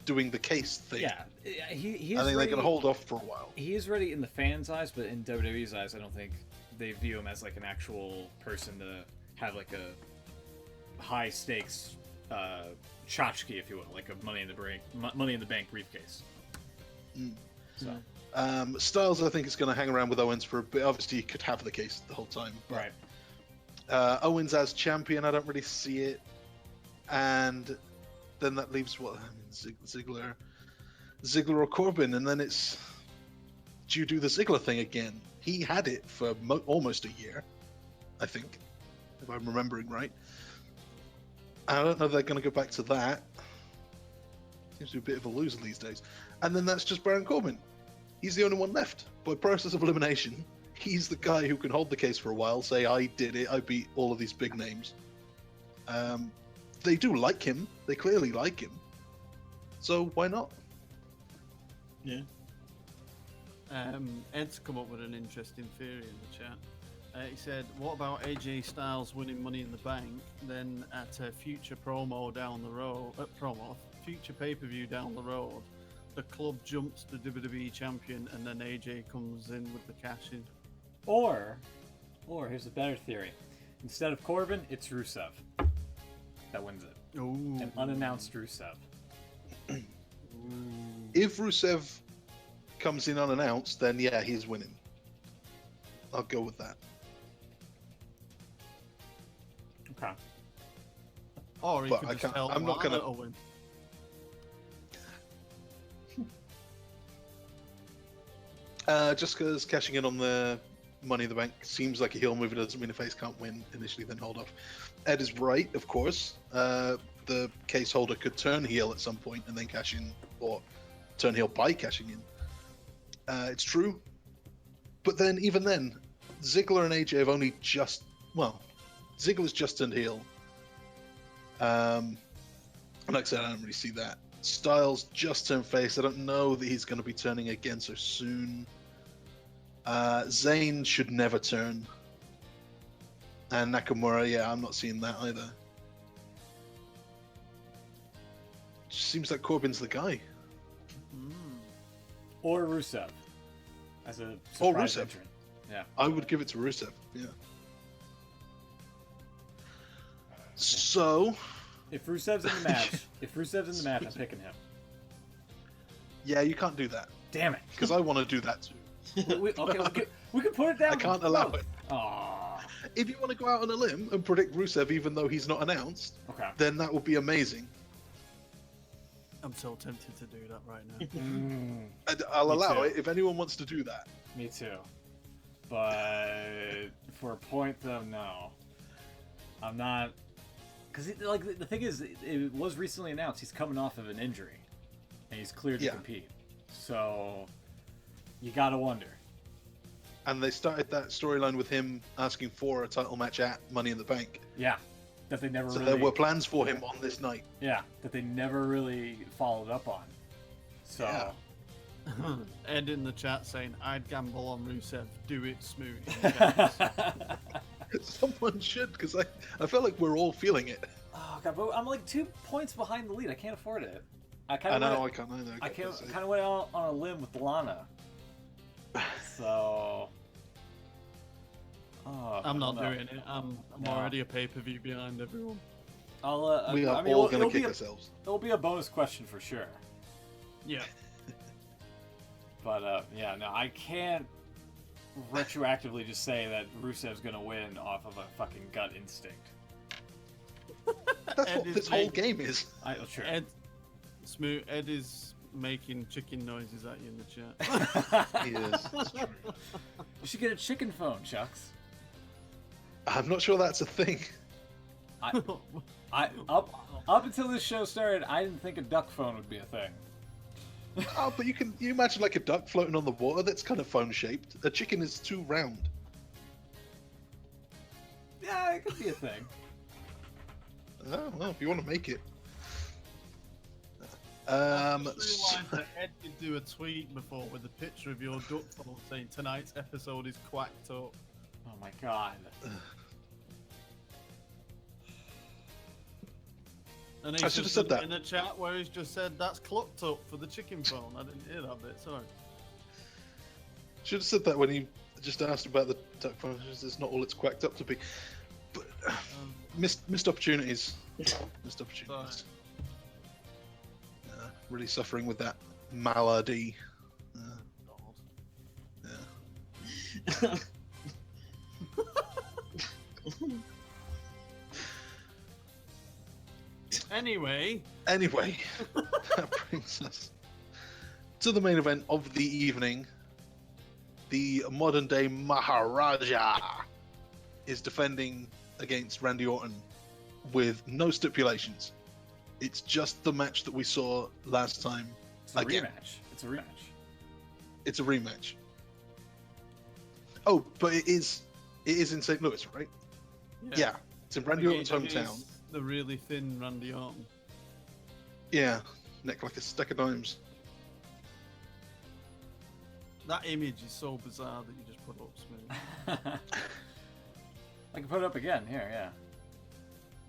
doing the case thing. Yeah, he is I think ready. they can hold off for a while. He is ready in the fans' eyes, but in WWE's eyes, I don't think they view him as like an actual person to have like a high stakes tchotchke, if you will, like a Money in the Bank briefcase. So Styles, I think, is going to hang around with Owens for a bit. Obviously, he could have the case the whole time. But, right. Owens as champion, I don't really see it. And then that leaves Ziggler or Corbin, and then it's do you do the Ziggler thing again? He had it for almost a year, I think, if I'm remembering right. I don't know if they're going to go back to that. Seems to be a bit of a loser these days. And then that's just Baron Corbin. He's the only one left. By process of elimination, he's the guy who can hold the case for a while, say, I did it, I beat all of these big names. They do like him. They clearly like him. So why not? Yeah. Ed's come up with an interesting theory in the chat. He said, "What about AJ Styles winning Money in the Bank? Then at a future promo down the road, future pay-per-view down the road, the club jumps the WWE champion, and then AJ comes in with the cash in." Or here's a better theory. Instead of Corbin, it's Rusev that wins it. Ooh. An unannounced Rusev. If Rusev comes in unannounced, then yeah, he's winning. I'll go with that. Okay. Or he But could I just can't- tell I'm not Lana gonna- to win. Just because cashing in on the Money in the Bank seems like a heel move, it doesn't mean a face can't win initially, then hold off. Ed is right, of course. The case holder could turn heel at some point and then cash in, or turn heel by cashing in. It's true. But then, even then, Ziggler and AJ have only just, well, Ziggler's just turned heel. And like I said, I don't really see that. Styles just turned face. I don't know that he's going to be turning again so soon. Zayn should never turn. And Nakamura, yeah, I'm not seeing that either. Just seems like Corbin's the guy. Or Rusev as a Or surprise Rusev. entrant. Yeah. I would give it to Rusev, yeah. So, If Rusev's in the match, I'm picking him. yeah, you can't do that. Damn it. Because I want to do that too. We can put it down. I can't allow it. Aww. If you want to go out on a limb and predict Rusev even though he's not announced, Okay. then that would be amazing. I'm so tempted to do that right now. And I'll Me allow too. it if anyone wants to do that. Me too. But for a point, though, no. I'm not. Because the thing is, it was recently announced he's coming off of an injury, and he's cleared to Yeah. compete. So you gotta wonder. And they started that storyline with him asking for a title match at Money in the Bank. Yeah, that they never So really. there were plans for him on this night. Yeah, that they never really followed up on. So. Yeah. Ed in the chat saying, "I'd gamble on Rusev. Do it smooth." Someone should, because I feel like we're all feeling it. Oh god, but I'm like 2 points behind the lead. I can't afford it. I I kind know, of. I can't either. I kind of went out on a limb with Lana. So. Oh, I'm not I don't know. doing it. I'm No. already a pay-per-view behind everyone. I'll. We are I mean, all going it'll to kick be ourselves. It'll be a bonus question for sure. Yeah. But yeah, no, I can't retroactively just say that Rusev's gonna win off of a fucking gut instinct. That's Ed what is this whole mate. game is. Sure. Ed is making chicken noises at you in the chat. He is. It's true. You should get a chicken phone, Chucks. I'm not sure that's a thing. Up until this show started, I didn't think a duck phone would be a thing. Oh, but you imagine like a duck floating on the water that's kind of phone shaped. A chicken is too round. Yeah, it could be a thing. Oh, well, if you want to make it. I just realised that Ed did do a tweet before with a picture of your duck phone saying tonight's episode is quacked up. Oh my god. And I he's should have just said that. in the chat where he's just said that's clucked up for the chicken phone. I didn't hear that bit. Sorry. Should have said that when he just asked about the duck phone. It's not all it's quacked up to be. But missed opportunities. Missed opportunities. Really suffering with that malady. Yeah. Anyway, that brings us to the main event of the evening. The modern day Maharaja is defending against Randy Orton with no stipulations. It's just the match that we saw last time. It's a Again. rematch. It's a rematch. It's a rematch. Oh, but it is in St. Louis, right? Yeah. It's in Randy Orton's hometown. The really thin Randy Orton. Yeah. Neck like a stack of dimes. That image is so bizarre that you just put up, Smooth. I can put it up again. Here, yeah.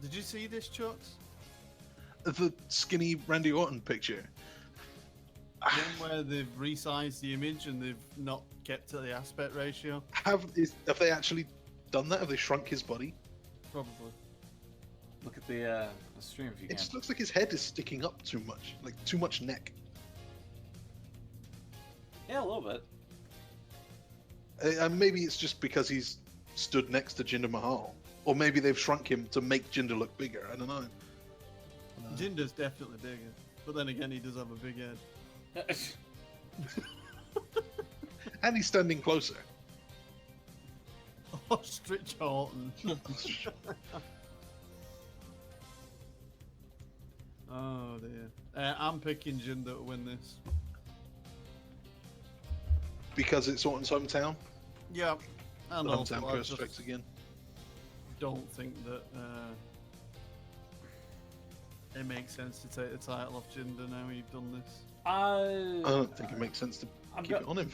Did you see this, Chucks? The skinny Randy Orton picture. One where they've resized the image and they've not kept to the aspect ratio? Have they actually done that? Have they shrunk his body? Probably. Look at the stream if you It can. just looks like his head is sticking up too much, like too much neck. Yeah, a little bit. Maybe it's just because he's stood next to Jinder Mahal, or maybe they've shrunk him to make Jinder look bigger. I don't know. Jinder's definitely bigger, but then again, he does have a big head. And he's standing closer. Ostrich Horton. Oh dear. I'm picking Jinder to win this. Because it's Orton's hometown. Yeah. And The also, hometown I curse just strikes again. don't think that it makes sense to take the title off Jinder now you've done this. I don't think it makes sense to keep it on him.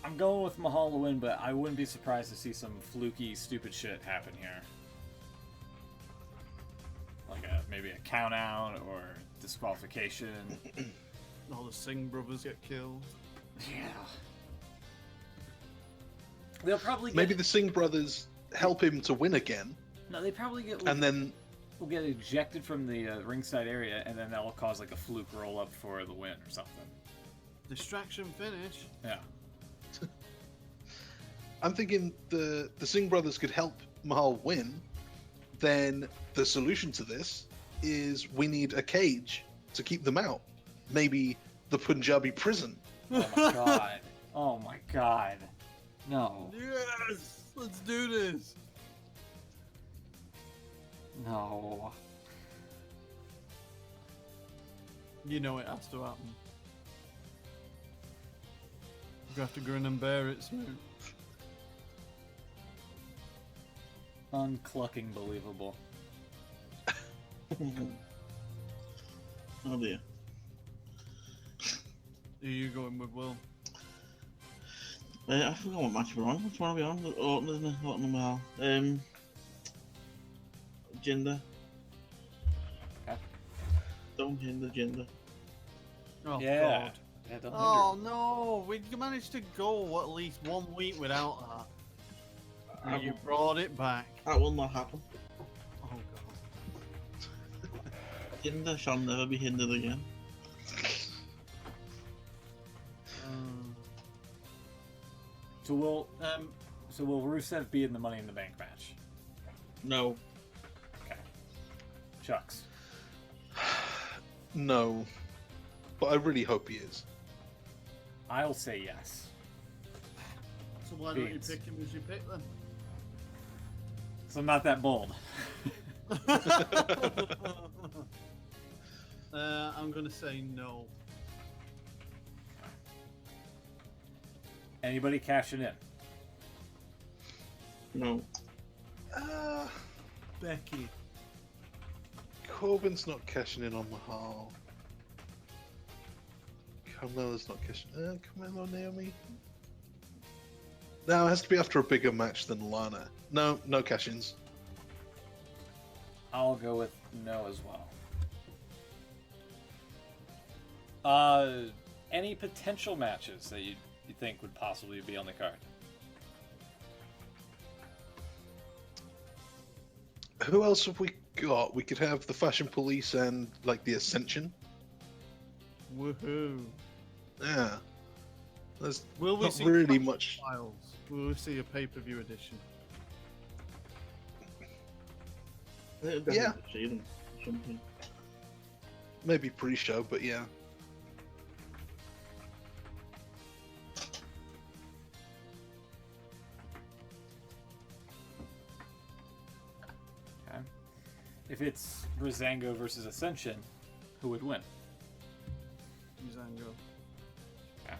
I'm going with Mahal to win, but I wouldn't be surprised to see some fluky, stupid shit happen here. Like maybe a count out or disqualification. All the Singh brothers get killed. Yeah. They'll probably get... Maybe the Singh brothers help him to win again, No, they probably get... and then will get ejected from the ringside area, and then that'll cause like a fluke roll up for the win or something. Distraction finish. Yeah. I'm thinking the Singh brothers could help Mahal win. Then the solution to this is we need a cage to keep them out. Maybe the Punjabi prison. Oh my god. Oh my god. No. Yes! Let's do this! No. You know it has to happen. You have to grin and bear it, Smooth. Unclucking believable. Oh dear. Who are you going with, Will? I forgot what match we're on. Which one are we on? Orton, isn't it? Orton and Mahal. Jinder. Okay. Don't hinder Jinder. Oh, Yeah. God. Yeah, don't Oh, no! We managed to go at least 1 week without that. And you brought it back. That will not happen. Oh, God. Jinder shall never be hindered again. So will Rusev be in the Money in the Bank match? No. Okay. Chucks. No, but I really hope he is. I'll say yes. So why don't you Beans. pick him as you pick then? So I'm not that bold. I'm gonna say no. Anybody cashing in? No. Becky. Corbin's not cashing in on Mahal. Carmella's not cashing. Carmella, Naomi. No, it has to be after a bigger match than Lana. No cash-ins. I'll go with no as well. Any potential matches that you think would possibly be on the card? Who else have we got? We could have the Fashion Police and like the Ascension. Woohoo. Yeah. There's Will we not see really Clash much. Styles? Will we see a pay-per-view edition? Yeah. See them. Something. Maybe pre-show, but yeah. Okay. If it's Breezango versus Ascension, who would win? Uzango. Okay.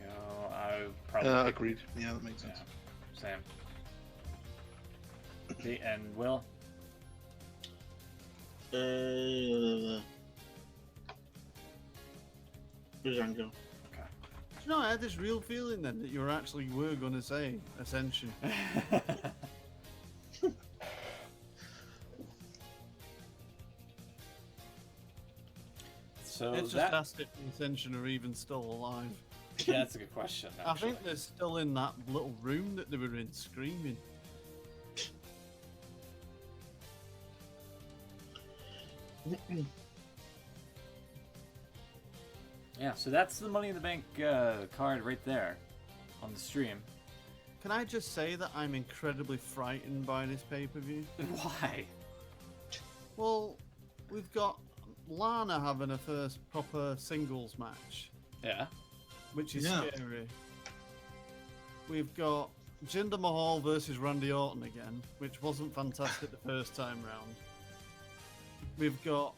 Go. I probably. Agreed. Yeah, that makes sense. Sam. And Will. Breezango. Do you know, I had this real feeling then that you were going to say Ascension. So It's just asked if the Ascension are even still alive. yeah, that's a good question. I Actually. think they're still in that little room that they were in screaming. Yeah, so that's the Money in the Bank card right there on the stream. Can I just say that I'm incredibly frightened by this pay-per-view? Why? Well, we've got Lana having her first proper singles match, Yeah. which is Yeah. scary. We've got Jinder Mahal versus Randy Orton again, which wasn't fantastic the first time round. We've got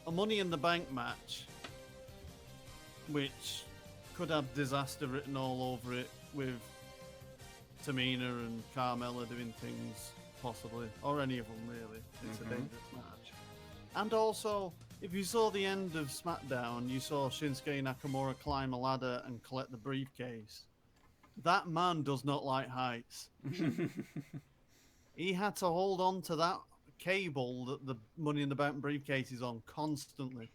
a Money in the Bank match, which could have disaster written all over it, with Tamina and Carmella doing things, possibly, or any of them really. It's a dangerous match. And also, if you saw the end of SmackDown, you saw Shinsuke Nakamura climb a ladder and collect the briefcase. That man does not like heights. He had to hold on to that cable that the Money in the Bank briefcase is on constantly.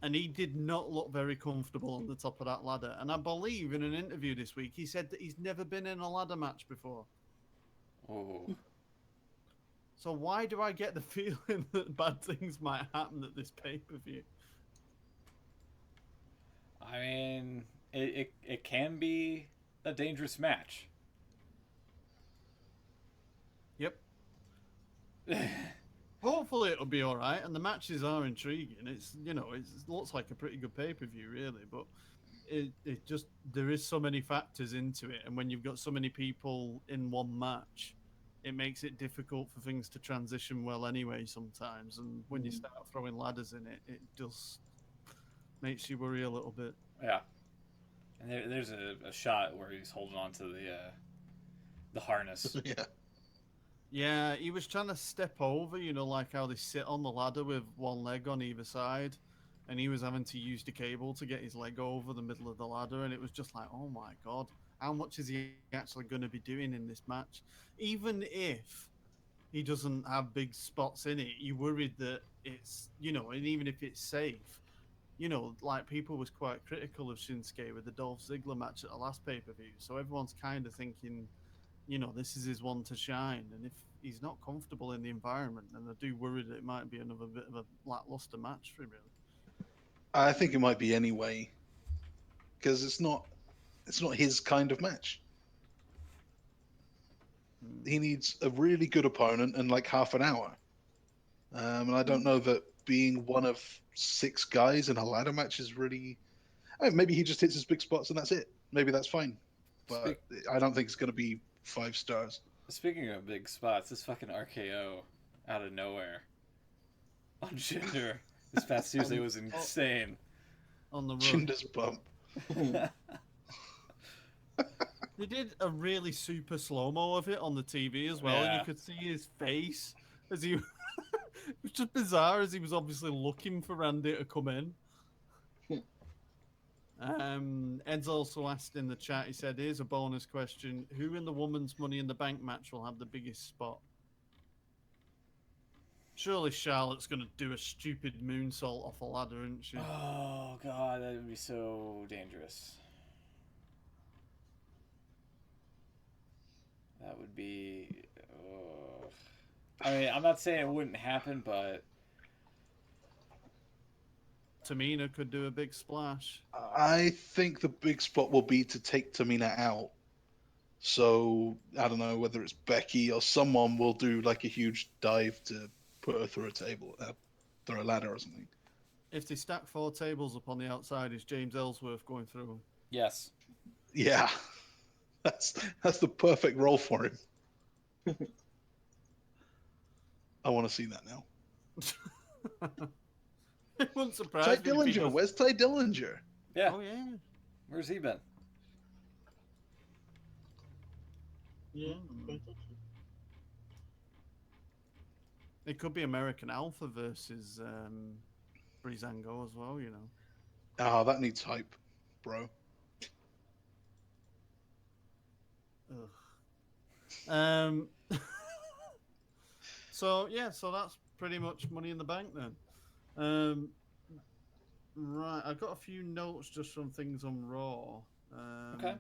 And he did not look very comfortable on the top of that ladder. And I believe in an interview this week, he said that he's never been in a ladder match before. Oh. So why do I get the feeling that bad things might happen at this pay-per-view? I mean, it can be a dangerous match. Yep. Hopefully it'll be all right, and the matches are intriguing. It's it looks like a pretty good pay-per-view, really, but it just there is so many factors into it, and when you've got so many people in one match, it makes it difficult for things to transition well anyway sometimes. And when you start throwing ladders in it, it just makes you worry a little bit. Yeah. And there's a shot where he's holding on to the harness. Yeah. Yeah, he was trying to step over, like how they sit on the ladder with one leg on either side. And he was having to use the cable to get his leg over the middle of the ladder. And it was just like, oh my God, how much is he actually going to be doing in this match? Even if he doesn't have big spots in it, you're worried that it's, and even if it's safe, like people was quite critical of Shinsuke with the Dolph Ziggler match at the last pay-per-view. So everyone's kind of thinking, this is his one to shine. And if he's not comfortable in the environment, then I do worry that it might be another bit of a lackluster match for him, really. I think it might be anyway, because it's not his kind of match. He needs a really good opponent in like half an hour. And I don't know that being one of 6 guys in a ladder match is really... maybe he just hits his big spots and that's it. Maybe that's fine. But I don't think it's going to be 5 stars. Speaking of big spots, this fucking RKO out of nowhere on Jinder this past Tuesday was insane. On the run. Jinder's bump. They did a really super slow-mo of it on the TV as well, and Yeah. you could see his face as he... It was just bizarre, as he was obviously looking for Randy to come in. Ed's also asked in the chat, he said, here's a bonus question. Who in the women's Money in the Bank match will have the biggest spot? Surely Charlotte's going to do a stupid moonsault off a ladder, isn't she? Oh God, that would be so dangerous. That would be... I mean, I'm not saying it wouldn't happen, but... Tamina could do a big splash. I think the big spot will be to take Tamina out. So, I don't know whether it's Becky or someone will do like a huge dive to put her through a table, through a ladder or something. If they stack 4 tables up on the outside, is James Ellsworth going through them? Yes. Yeah. That's the perfect role for him. I want to see that now. It wouldn't surprise Ty me if he Dillinger. does- Where's Ty Dillinger? Yeah. Oh, yeah. Where's he been? Yeah. It could be American Alpha versus Breezango as well, Oh, that needs hype, bro. Ugh. Um. So yeah, so that's pretty much Money in the Bank then. Um. Right, I got a few notes just from things on Raw. Okay.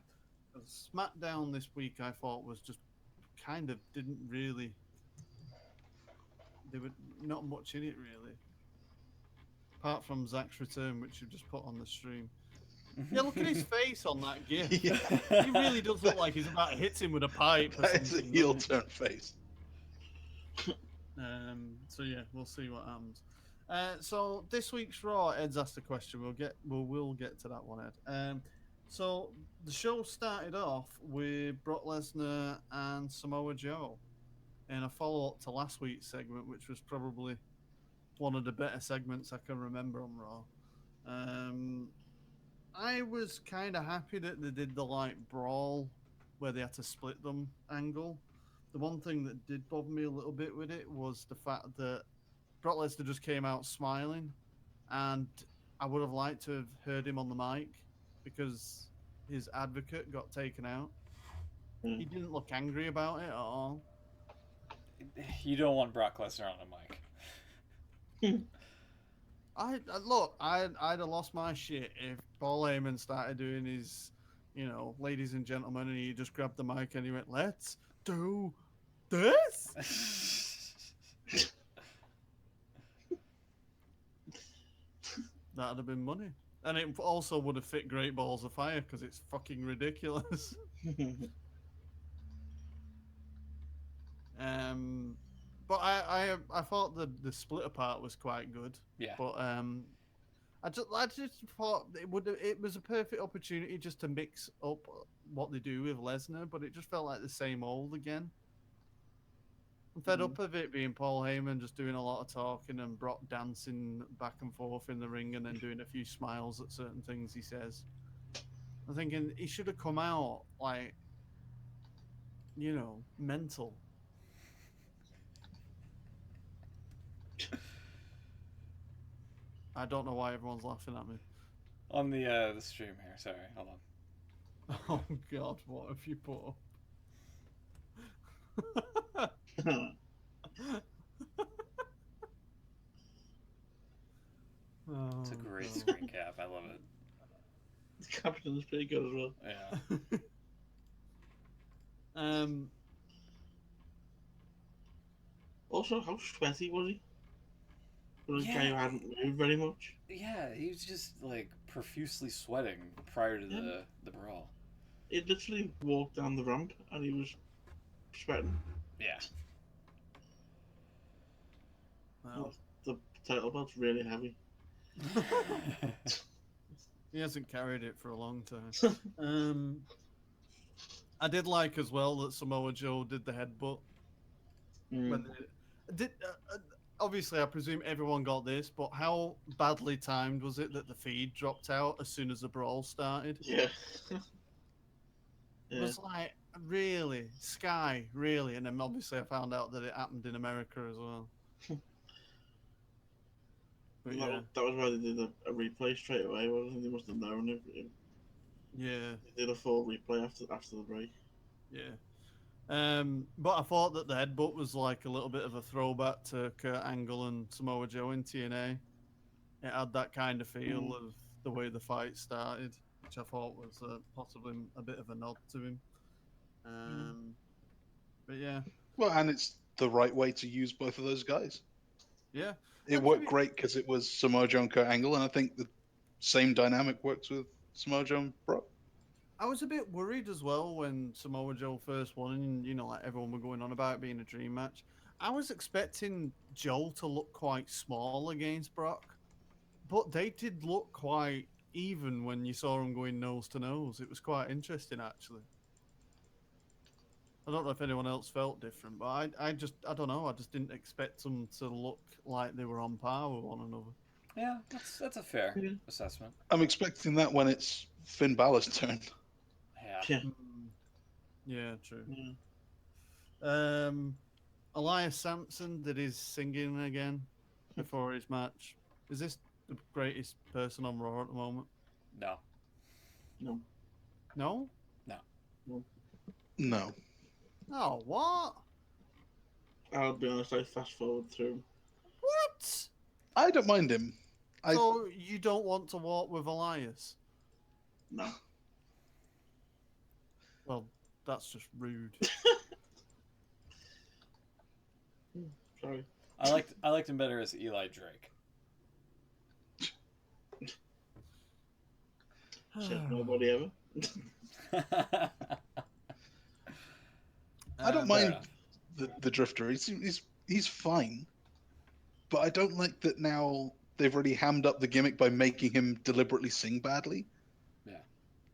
SmackDown this week I thought was just kind of didn't really. There were not much in it really, apart from Zach's return, which you just put on the stream. Yeah, look at his face on that gif. Yeah, He really does look like he's about to hit him with a pipe or that is a something. heel doesn't turn face. he? So yeah, we'll see what happens. So this week's Raw, Ed's asked a question. We'll get to that one, Ed. So the show started off with Brock Lesnar and Samoa Joe in a follow up to last week's segment, which was probably one of the better segments I can remember on Raw. I was kind of happy that they did the brawl where they had to split them angle. The one thing that did bother me a little bit with it was the fact that Brock Lesnar just came out smiling, and I would have liked to have heard him on the mic because his advocate got taken out. He didn't look angry about it at all. You don't want Brock Lesnar on a mic. I'd have lost my shit if Paul Heyman started doing his, ladies and gentlemen, and he just grabbed the mic and he went, "Let's do this." That'd have been money, and it also would have fit Great Balls of Fire because it's fucking ridiculous. But I thought the splitter part was quite good. Yeah. But I just thought it was a perfect opportunity just to mix up what they do with Lesnar, but it just felt like the same old again. I'm fed up of it being Paul Heyman just doing a lot of talking and Brock dancing back and forth in the ring and then doing a few smiles at certain things he says. I'm thinking he should have come out mental. I don't know why everyone's laughing at me. On the stream here. Sorry, hold on. Oh God, what have you put up? It's a great screen cap. I love it. The caption is pretty good as well. Yeah. Also, how sweaty was he? For a Yeah. guy who hadn't moved very much. Yeah, he was just profusely sweating prior to the brawl. He literally walked down the ramp and he was sweating. Yeah. Well, The title belt's really heavy. he hasn't carried it for a long time. I did like as well that Samoa Joe did the headbutt. When obviously, I presume everyone got this, but how badly timed was it that the feed dropped out as soon as the brawl started? Yeah. It was like, really? Sky? Really? And then obviously I found out that it happened in America as well. But yeah. That was why they did a replay straight away, wasn't it? They must have known it. Yeah. They did a full replay after the break. Yeah. But I thought that the headbutt was like a little bit of a throwback to Kurt Angle and Samoa Joe in TNA. It had that kind of feel of the way the fight started, which I thought was possibly a bit of a nod to him. But yeah. Well, and it's the right way to use both of those guys. Yeah. It worked great because it was Samoa Joe and Kurt Angle, and I think the same dynamic works with Samoa Joe and Brock. I was a bit worried as well when Samoa Joe first won, and everyone were going on about it being a dream match. I was expecting Joe to look quite small against Brock, but they did look quite even when you saw them going nose to nose. It was quite interesting, actually. I don't know if anyone else felt different, but I don't know. I just didn't expect them to look like they were on par with one another. Yeah, that's a fair assessment. I'm expecting that when it's Finn Balor's turn. Yeah. Yeah, true. Yeah. Elias Sampson did his singing again before his match. Is this the greatest person on Raw at the moment? No. No. No? No. Oh, what? I'll be honest, I fast forward through. What? I don't mind him. So you don't want to walk with Elias? No. Well, that's just rude. Sorry. I liked him better as Eli Drake. Said nobody ever. I don't fair mind enough. the Drifter. He's fine, but I don't like that now they've really hammed up the gimmick by making him deliberately sing badly. Yeah.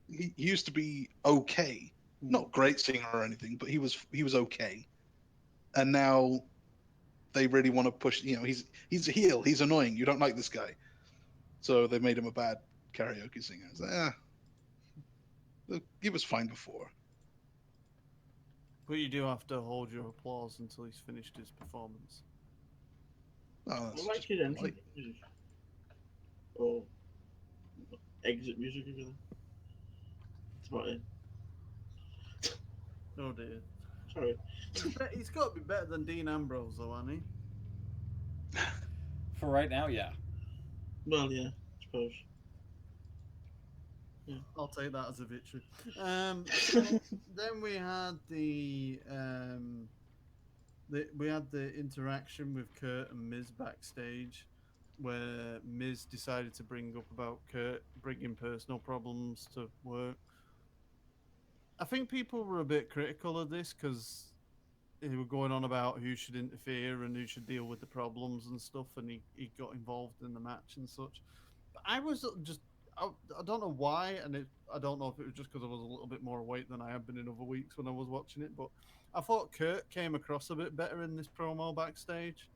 He used to be okay, not great singer or anything, but he was okay, and now they really want to push. You know, he's a heel. He's annoying. You don't like this guy, so they made him a bad karaoke singer. It's like, he was fine before. But you do have to hold your applause until he's finished his performance. Oh, I that's like just his polite. entrance music. Or exit music, if you like. That's about it. Oh dear. Sorry. He's got to be better than Dean Ambrose, though, hasn't he? For right now, yeah. Well, yeah, I suppose. I'll take that as a victory. So then we had the interaction with Kurt and Miz backstage, where Miz decided to bring up about Kurt bringing personal problems to work. I think people were a bit critical of this because they were going on about who should interfere and who should deal with the problems and stuff, and he got involved in the match and such. But I was just, I don't know why, and I don't know if it was just because I was a little bit more awake than I had been in other weeks when I was watching it, but I thought Kurt came across a bit better in this promo backstage.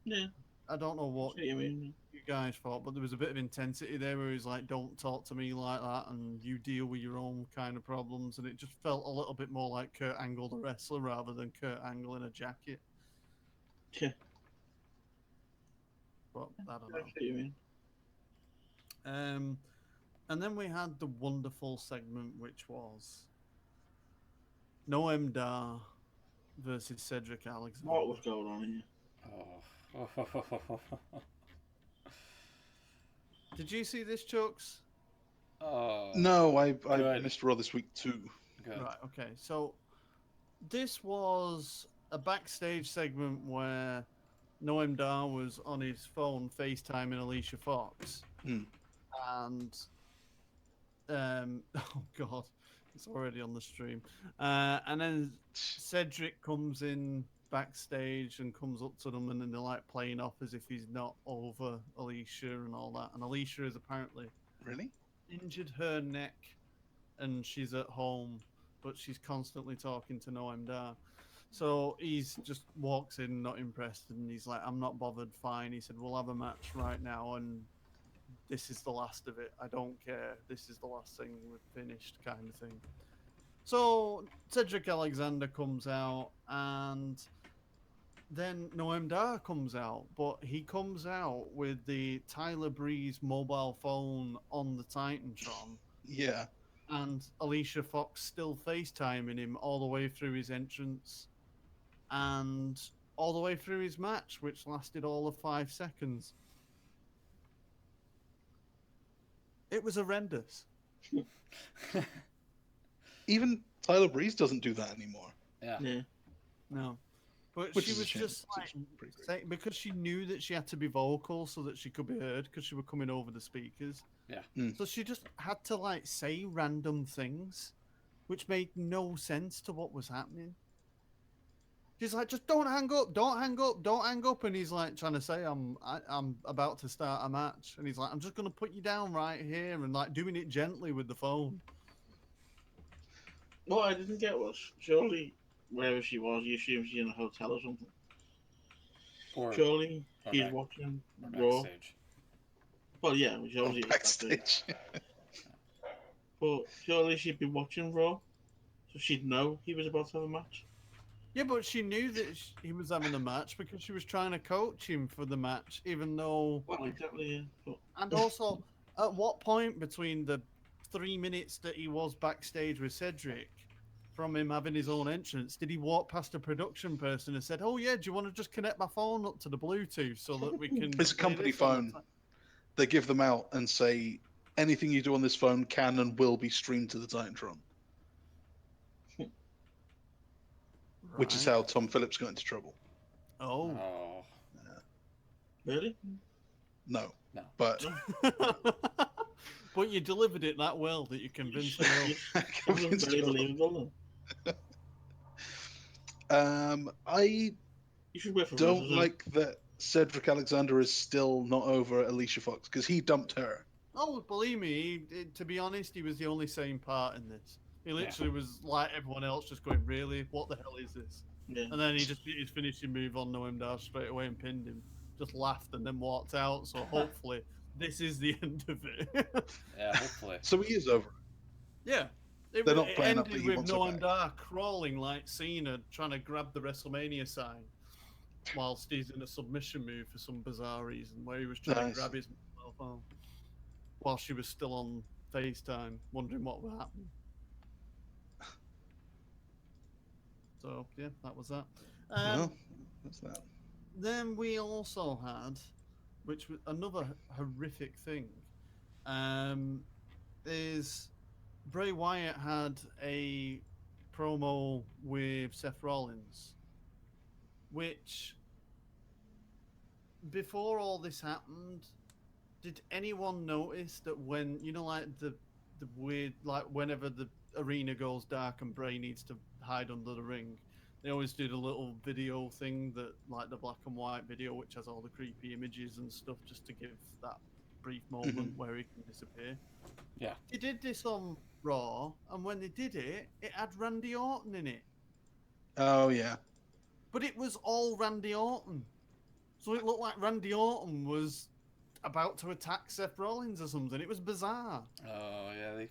Yeah, I don't know I what see what you mean. you guys thought, but there was a bit of intensity there where he's like, "Don't talk to me like that," and you deal with your own kind of problems, and it just felt a little bit more like Kurt Angle the wrestler rather than Kurt Angle in a jacket. Yeah, But I don't I know. see what you mean. And then we had the wonderful segment, which was Noam Dar versus Cedric Alexander. What was going on here? Oh. Did you see this, Chucks? Oh. No, I Good. missed Raw this week too. Good. Right, okay. So this was a backstage segment where Noam Dar was on his phone FaceTiming Alicia Fox. Hmm. And oh god, it's already on the stream. And then Cedric comes in backstage and comes up to them, and then they're like playing off as if he's not over Alicia and all that. And Alicia has apparently Really? injured her neck, and she's at home, but she's constantly talking to Noam Dar. So he's just walks in, not impressed, and he's like, "I'm not bothered. Fine." He said, "We'll have a match right now, and this is the last of it. I don't care. This is the last thing. We're finished," kind of thing. So Cedric Alexander comes out, and then Noam Dar comes out, but he comes out with the Tyler Breeze mobile phone on the Titantron, Yeah. and Alicia Fox still FaceTiming him all the way through his entrance and all the way through his match, which lasted all of 5 seconds. It was horrendous. Even Tyler Breeze doesn't do that anymore. Yeah. Yeah. No. But Which she is a was shame, just 'cause like, it's pretty great. because she knew that she had to be vocal so that she could be heard because she was coming over the speakers. Yeah. Mm. So she just had to like say random things, which made no sense to what was happening. She's like, "Just don't hang up, don't hang up, don't hang up," and he's like trying to say, "I'm about to start a match," and he's like, "I'm just gonna put you down right here," and like doing it gently with the phone. What I didn't get was surely wherever she was, you assume she's in a hotel or something. Or, Surely or she's back- watching or Raw. backstage. Well, yeah, which Oh, obviously is backstage. backstage. But surely she'd be watching Raw, so she'd know he was about to have a match. Yeah, but she knew that he was having a match because she was trying to coach him for the match, even though. Well, exactly. Yeah. But And also, at what point between the 3 minutes that he was backstage with Cedric, from him having his own entrance, did he walk past a production person and said, "Oh yeah, do you want to just connect my phone up to the Bluetooth so that we can?" It's a play company this on the phone. ti-" They give them out and say anything you do on this phone can and will be streamed to the Titantron, which is Right. how Tom Phillips got into trouble. Oh. Oh really, No, no. but But you delivered it that well that you convinced me. it wasn't very believable. I You should wait for don't Roses. like that Cedric Alexander is still not over Alicia Fox because he dumped her. Oh, believe me, to be honest, he was the only sane part in this. He literally was like everyone else, just going, "Really? What the hell is this?" Yeah. And then he just did his finishing move on Noam Dar straight away and pinned him. Just laughed and then walked out. So hopefully, this is the end of it. Yeah, hopefully. So he is over. Yeah. They're not It playing up that ended he with wants her Noam back. Dar crawling like Cena, trying to grab the WrestleMania sign whilst he's in a submission move for some bizarre reason, where he was trying Nice. to grab his cell phone while she was still on FaceTime, wondering what would happen. So yeah, that was that. Well, that's that. Then we also had, which was another horrific thing, is Bray Wyatt had a promo with Seth Rollins, which before all this happened, did anyone notice that when like the weird, like whenever the arena goes dark and Bray needs to hide under the ring, they always do the little video thing, that like the black and white video which has all the creepy images and stuff, just to give that brief moment where he can disappear. Yeah. They did this on Raw, and when they did it, it had Randy Orton in it, Oh yeah. but it was all Randy Orton, so it looked like Randy Orton was about to attack Seth Rollins or something. It was bizarre. Oh yeah, they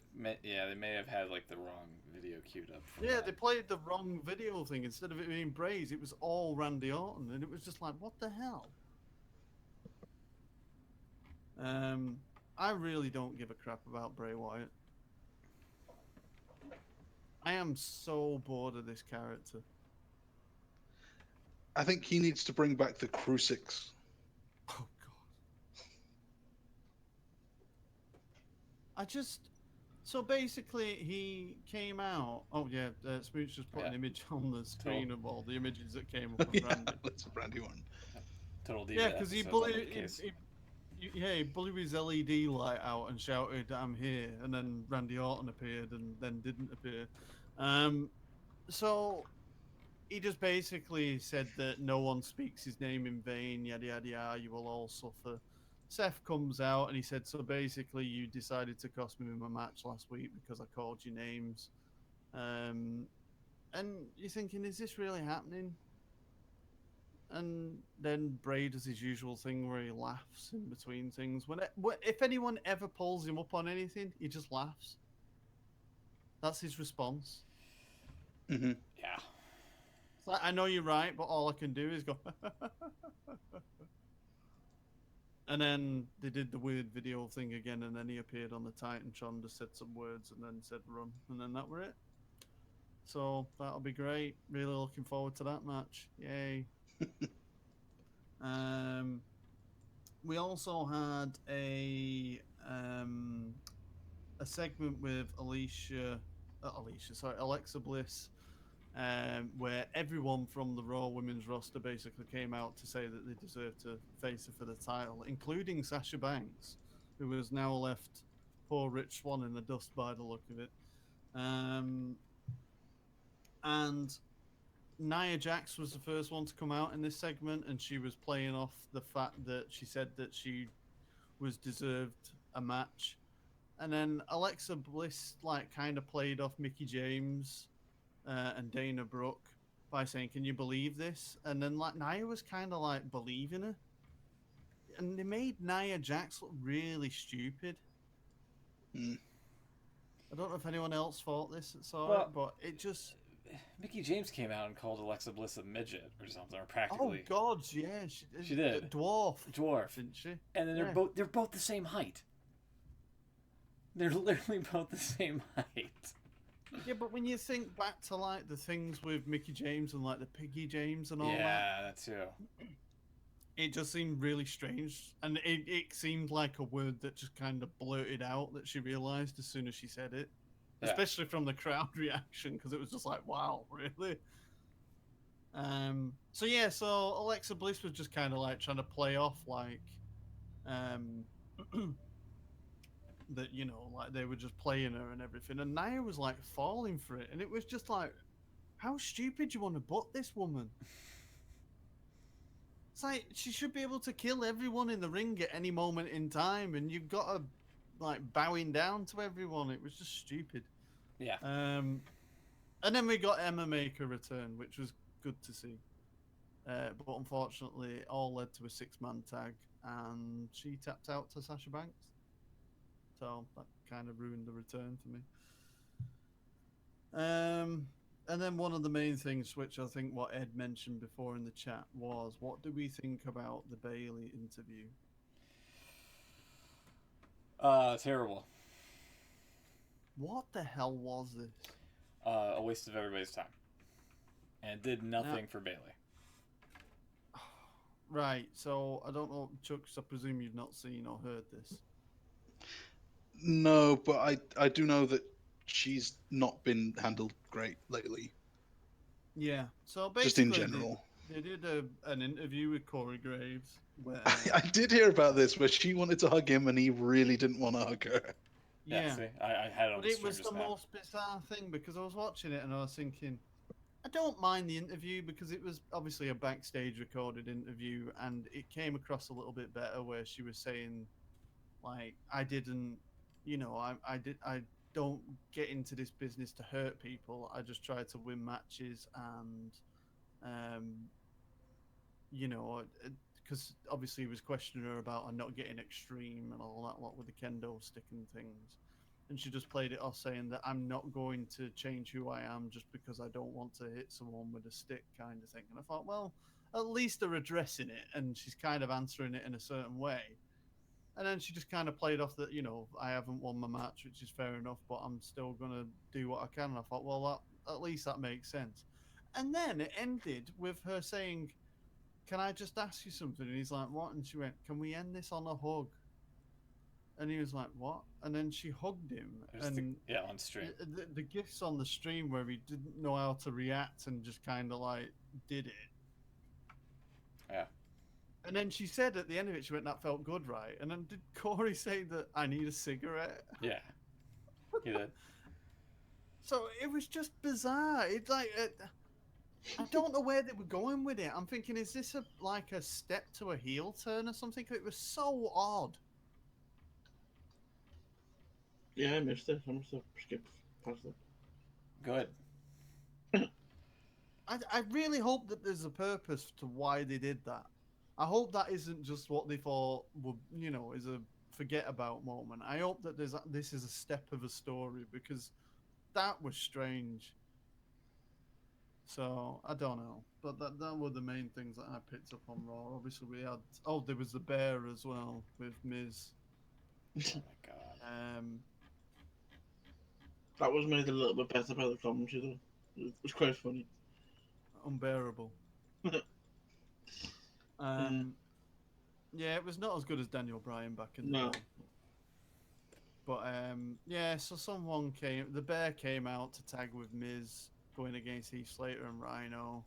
may have had like the wrong video queued up. For Yeah, that. they played the wrong video thing. Instead of it being Bray's, it was all Randy Orton, and it was just like, what the hell? I really don't give a crap about Bray Wyatt. I am so bored of this character. I think he needs to bring back the Crucix. Oh god. So basically, he came out. Oh yeah, Smooch just put an image on the screen of all the images that came up of Yeah, Randy. that's a brandy one. Total Diva. Yeah, because he episodes on the blew, case. he blew his LED light out and shouted, "I'm here," and then Randy Orton appeared and then didn't appear. So he just basically said that no one speaks his name in vain, yada yada yada. You will all suffer. Seth comes out and he said, "So basically, you decided to cost me my match last week because I called you names." And you're thinking, is this really happening? And then Bray does his usual thing where he laughs in between things. If anyone ever pulls him up on anything, he just laughs. That's his response. Mm-hmm. Yeah. It's like, I know you're right, but all I can do is go. And then they did the weird video thing again, and then he appeared on the Titantron, just said some words, and then said run, and then that were it. So that'll be great. Really looking forward to that match. Yay. We also had a segment with Alexa Bliss, where everyone from the Raw Women's roster basically came out to say that they deserve to face her for the title, including Sasha Banks, who has now left poor Rich Swann in the dust by the look of it. And Nia Jax was the first one to come out in this segment, and she was playing off the fact that she said that she was deserved a match. And then Alexa Bliss kind of played off Mickie James and Dana Brooke by saying, "Can you believe this?" And then Nia was kind of believing her, and they made Nia Jax look really stupid. I don't know if anyone else thought this saw it, but it just Mickey James came out and called Alexa Bliss a midget or something, or Oh practically God, yeah, She did. Dwarf, dwarf. didn't she? And then Yeah. they're both the same height. They're literally both the same height. Yeah, but when you think back to like the things with Mickey James and like the Piggy James and all that, Yeah, that too. it just seemed really strange, and it seemed like a word that just kind of blurted out that she realized as soon as she said it, Yeah. especially from the crowd reaction, because it was just like, wow, really. So yeah, so Alexa Bliss was just kind of like trying to play off like, that, you know, like they were just playing her and everything, and Nia was like falling for it, and it was just like, how stupid you want to butt this woman? It's like she should be able to kill everyone in the ring at any moment in time, and you've got her like bowing down to everyone. It was just stupid. Yeah. And then we got Emma Maker return, which was good to see. But unfortunately, it all led to a 6-man tag, and she tapped out to Sasha Banks. So that kind of ruined the return for me. And then one of the main things, which I think what Ed mentioned before in the chat, was what do we think about the Bailey interview? Terrible. What the hell was this? A waste of everybody's time. And it did nothing for Bailey. Right, so I don't know, Chuck, I presume you've not seen or heard this. No, but I do know that she's not been handled great lately. Yeah, so Just in basically general. they did an interview with Corey Graves where I did hear about this, where she wanted to hug him and he really didn't want to hug her. yeah, See, I had it on but the it stream was just the now. most bizarre thing, because I was watching it and I was thinking, I don't mind the interview because it was obviously a backstage recorded interview, and it came across a little bit better where she was saying, like, I didn't, you know, I don't get into this business to hurt people. I just try to win matches, and you know, because obviously he was questioning her about her not getting extreme and all that lot with the kendo stick and things. And she just played it off saying that I'm not going to change who I am just because I don't want to hit someone with a stick, kind of thing. And I thought, well, at least they're addressing it, and she's kind of answering it in a certain way. And then she just kind of played off that, you know, I haven't won my match, which is fair enough, but I'm still going to do what I can. And I thought, well, at least that makes sense. And then it ended with her saying, can I just ask you something? And he's like, what? And she went, can we end this on a hug? And he was like, what? And then she hugged him. And on stream. the gifs on the stream where he didn't know how to react and just kind of like did it. Yeah. And then she said at the end of it, she went, that felt good, right? And then did Corey say that I need a cigarette? Yeah. He did. So it was just bizarre. It's like, I don't know where they were going with it. I'm thinking, is this like a step to a heel turn or something? It was so odd. Yeah, I missed it. I must have skipped past it. Good. I really hope that there's a purpose to why they did that. I hope that isn't just what they thought would, you know, is a forget about moment. I hope that this is a step of a story, because that was strange. So I don't know, but that were the main things that I picked up on Raw. Obviously, we had there was the bear as well with Miz. Oh my god. That was made a little bit better by the commentary, though. It was quite funny. Unbearable. Yeah, it was not as good as Daniel Bryan back in the day. But yeah, so the bear came out to tag with Miz, going against Heath Slater and Rhino,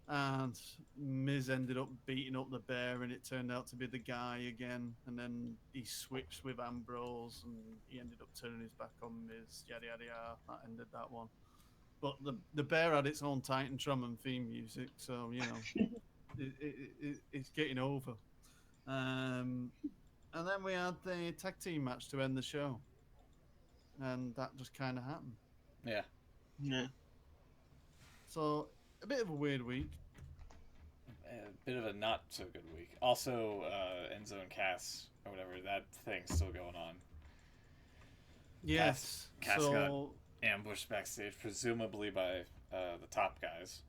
and Miz ended up beating up the bear, and it turned out to be the guy again. And then he switched with Ambrose, and he ended up turning his back on Miz. Yada yada yada. That ended that one. But the bear had its own Titantron and theme music, so you know, it's getting over. And then we had the tag team match to end the show, and that just kind of happened. Yeah. Yeah. So a bit of a weird week. A bit of a not so good week. Also, Enzo and Cass or whatever, that thing's still going on. Yes. Cass got ambushed backstage, presumably by the top guys.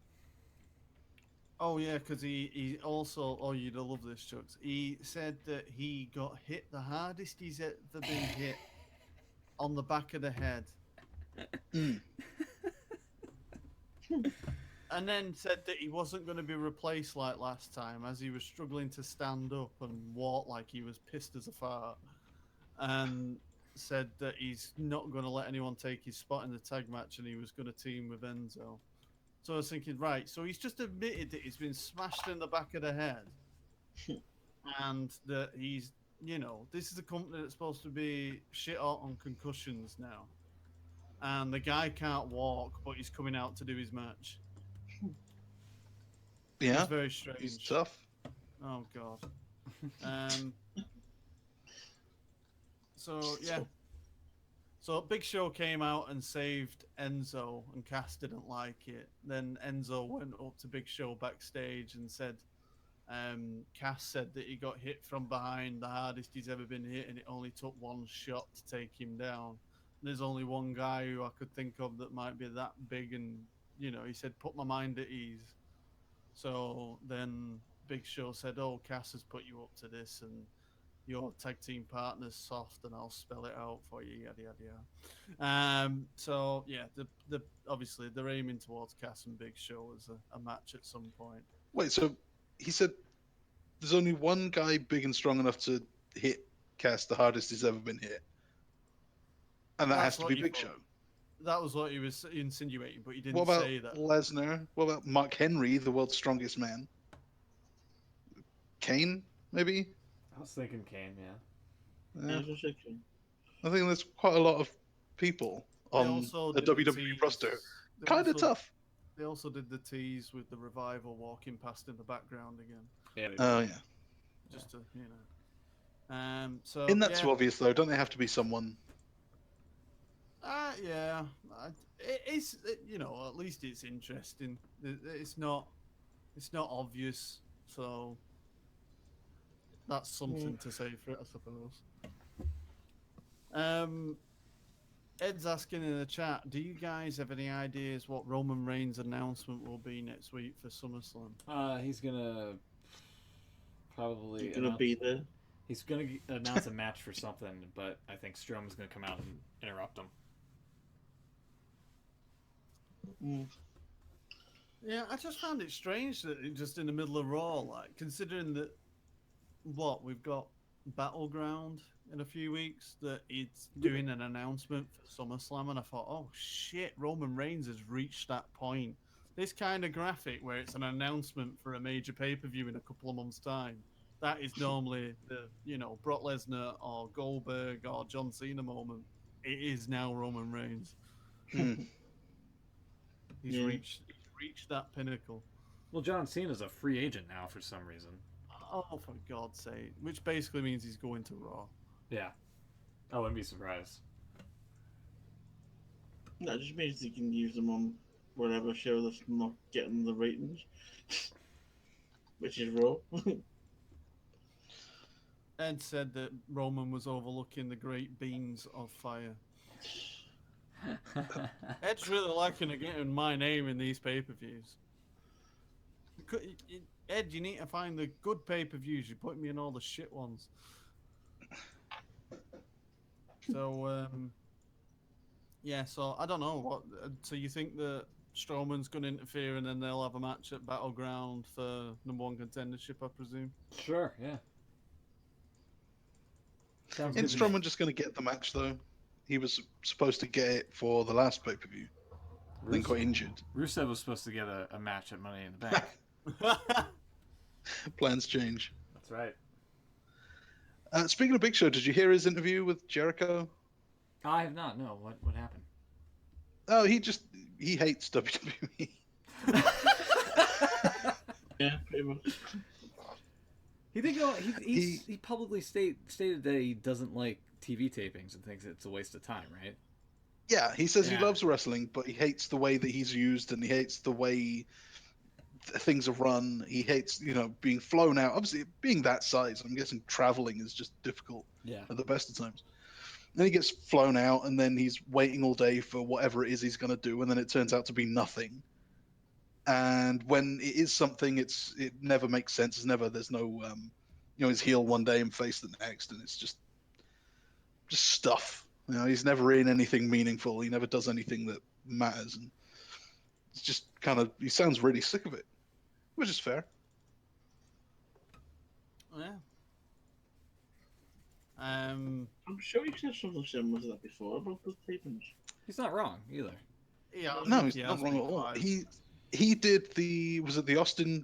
Oh yeah, because he also, oh, you'd love this, Chucks. He said that he got hit the hardest he's ever been hit on the back of the head, Mm. and then said that he wasn't going to be replaced like last time, as he was struggling to stand up and walk like he was pissed as a fart, and said that he's not going to let anyone take his spot in the tag match, and he was going to team with Enzo. So I was thinking, right, so he's just admitted that he's been smashed in the back of the head, and that he's, this is a company that's supposed to be shit hot on concussions now, and the guy can't walk, but he's coming out to do his match. Yeah, It's very strange. he's tough. Oh god. Um. So yeah. So Big Show came out and saved Enzo, and Cass didn't like it. Then Enzo went up to Big Show backstage and said, Cass said that he got hit from behind the hardest he's ever been hit, and it only took one shot to take him down. There's only one guy who I could think of that might be that big, and he said, put my mind at ease. So then Big Show said, oh, Cass has put you up to this, and your tag team partner's soft, and I'll spell it out for you, yada yada yada. So yeah, the obviously they're aiming towards Cass and Big Show as a match at some point. Wait, so he said there's only one guy big and strong enough to hit Cass the hardest he's ever been hit, and that has to be Big Show. That was what he was insinuating, but he didn't What about say that. Lesnar? What about Mark Henry, the world's strongest man? Kane, maybe? I was thinking Kane, yeah. Yeah, Yeah. I was thinking. I think there's quite a lot of people They on also the did WWE tease- roster. they Kind of also- tough. They also did the tease with the Revival walking past in the background again, Yeah. they Oh did. yeah. just to So Isn't that yeah. too obvious though? Don't they have to be someone? Yeah, it's at least it's interesting. It's not obvious, so that's something to say for it, I suppose. Ed's asking in the chat, do you guys have any ideas what Roman Reigns' announcement will be next week for SummerSlam? He's gonna probably You're gonna be there. He's gonna announce a match for something, but I think Strowman's gonna come out and interrupt him. Mm. Yeah, I just found it strange that it just in the middle of Raw, like considering that we've got Battleground in a few weeks, that it's doing an announcement for SummerSlam, and I thought, oh shit, Roman Reigns has reached that point. This kind of graphic where it's an announcement for a major pay-per-view in a couple of months' time, that is normally the Brock Lesnar or Goldberg or John Cena moment. It is now Roman Reigns. Hmm. He's Yeah. reached that pinnacle. Well, John Cena's a free agent now for some reason. Oh, for God's sake! Which basically means he's going to Raw. Yeah. I wouldn't be surprised. That just means you can use them on whatever show that's not getting the ratings, which is Raw. Ed said that Roman was overlooking the great beams of fire. Ed's really liking getting my name in these pay-per-views. Ed, you need to find the good pay-per-views. You put me in all the shit ones. So, yeah. So I don't know what. So you think that Strowman's going to interfere, and then they'll have a match at Battleground for #1 contendership, I presume? Sure, yeah. Sounds Isn't good to me. Strowman just going to get the match though? He was supposed to get it for the last pay-per-view, then got injured. Rusev was supposed to get a match at Money in the Bank. Plans change. That's right. Speaking of Big Show, did you hear his interview with Jericho? I have not. No. What happened? Oh, he hates WWE. Yeah, pretty much. He did go. He publicly stated that he doesn't like TV tapings and thinks it's a waste of time. Right? Yeah, he says Yeah. he loves wrestling, but he hates the way that he's used, and he hates the way things are run. He hates, being flown out. Obviously, being that size, I'm guessing traveling is just difficult Yeah. at the best of times. Then he gets flown out, and then he's waiting all day for whatever it is he's going to do, and then it turns out to be nothing. And when it is something, it never makes sense. There's no he's heel one day and face the next, and it's just stuff. He's never in anything meaningful. He never does anything that matters, and it's just kind of he sounds really sick of it, which is fair. Yeah. I'm sure you said something similar to that before about the tapings. He's not wrong either. Yeah. No, he's not wrong at all. He did the Austin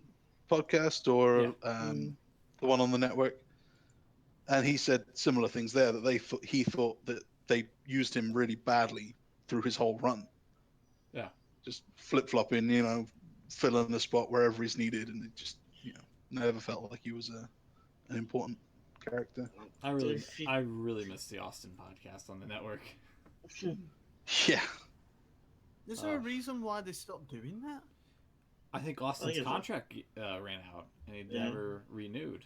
podcast or the one on the network, and he said similar things there that he thought that they used him really badly through his whole run. Yeah, just flip flopping, filling the spot wherever he's needed, and it just never felt like he was an important character. I really miss the Austin podcast on the network. Yeah. Is there a reason why they stopped doing that? I think Austin's contract ran out and he never renewed.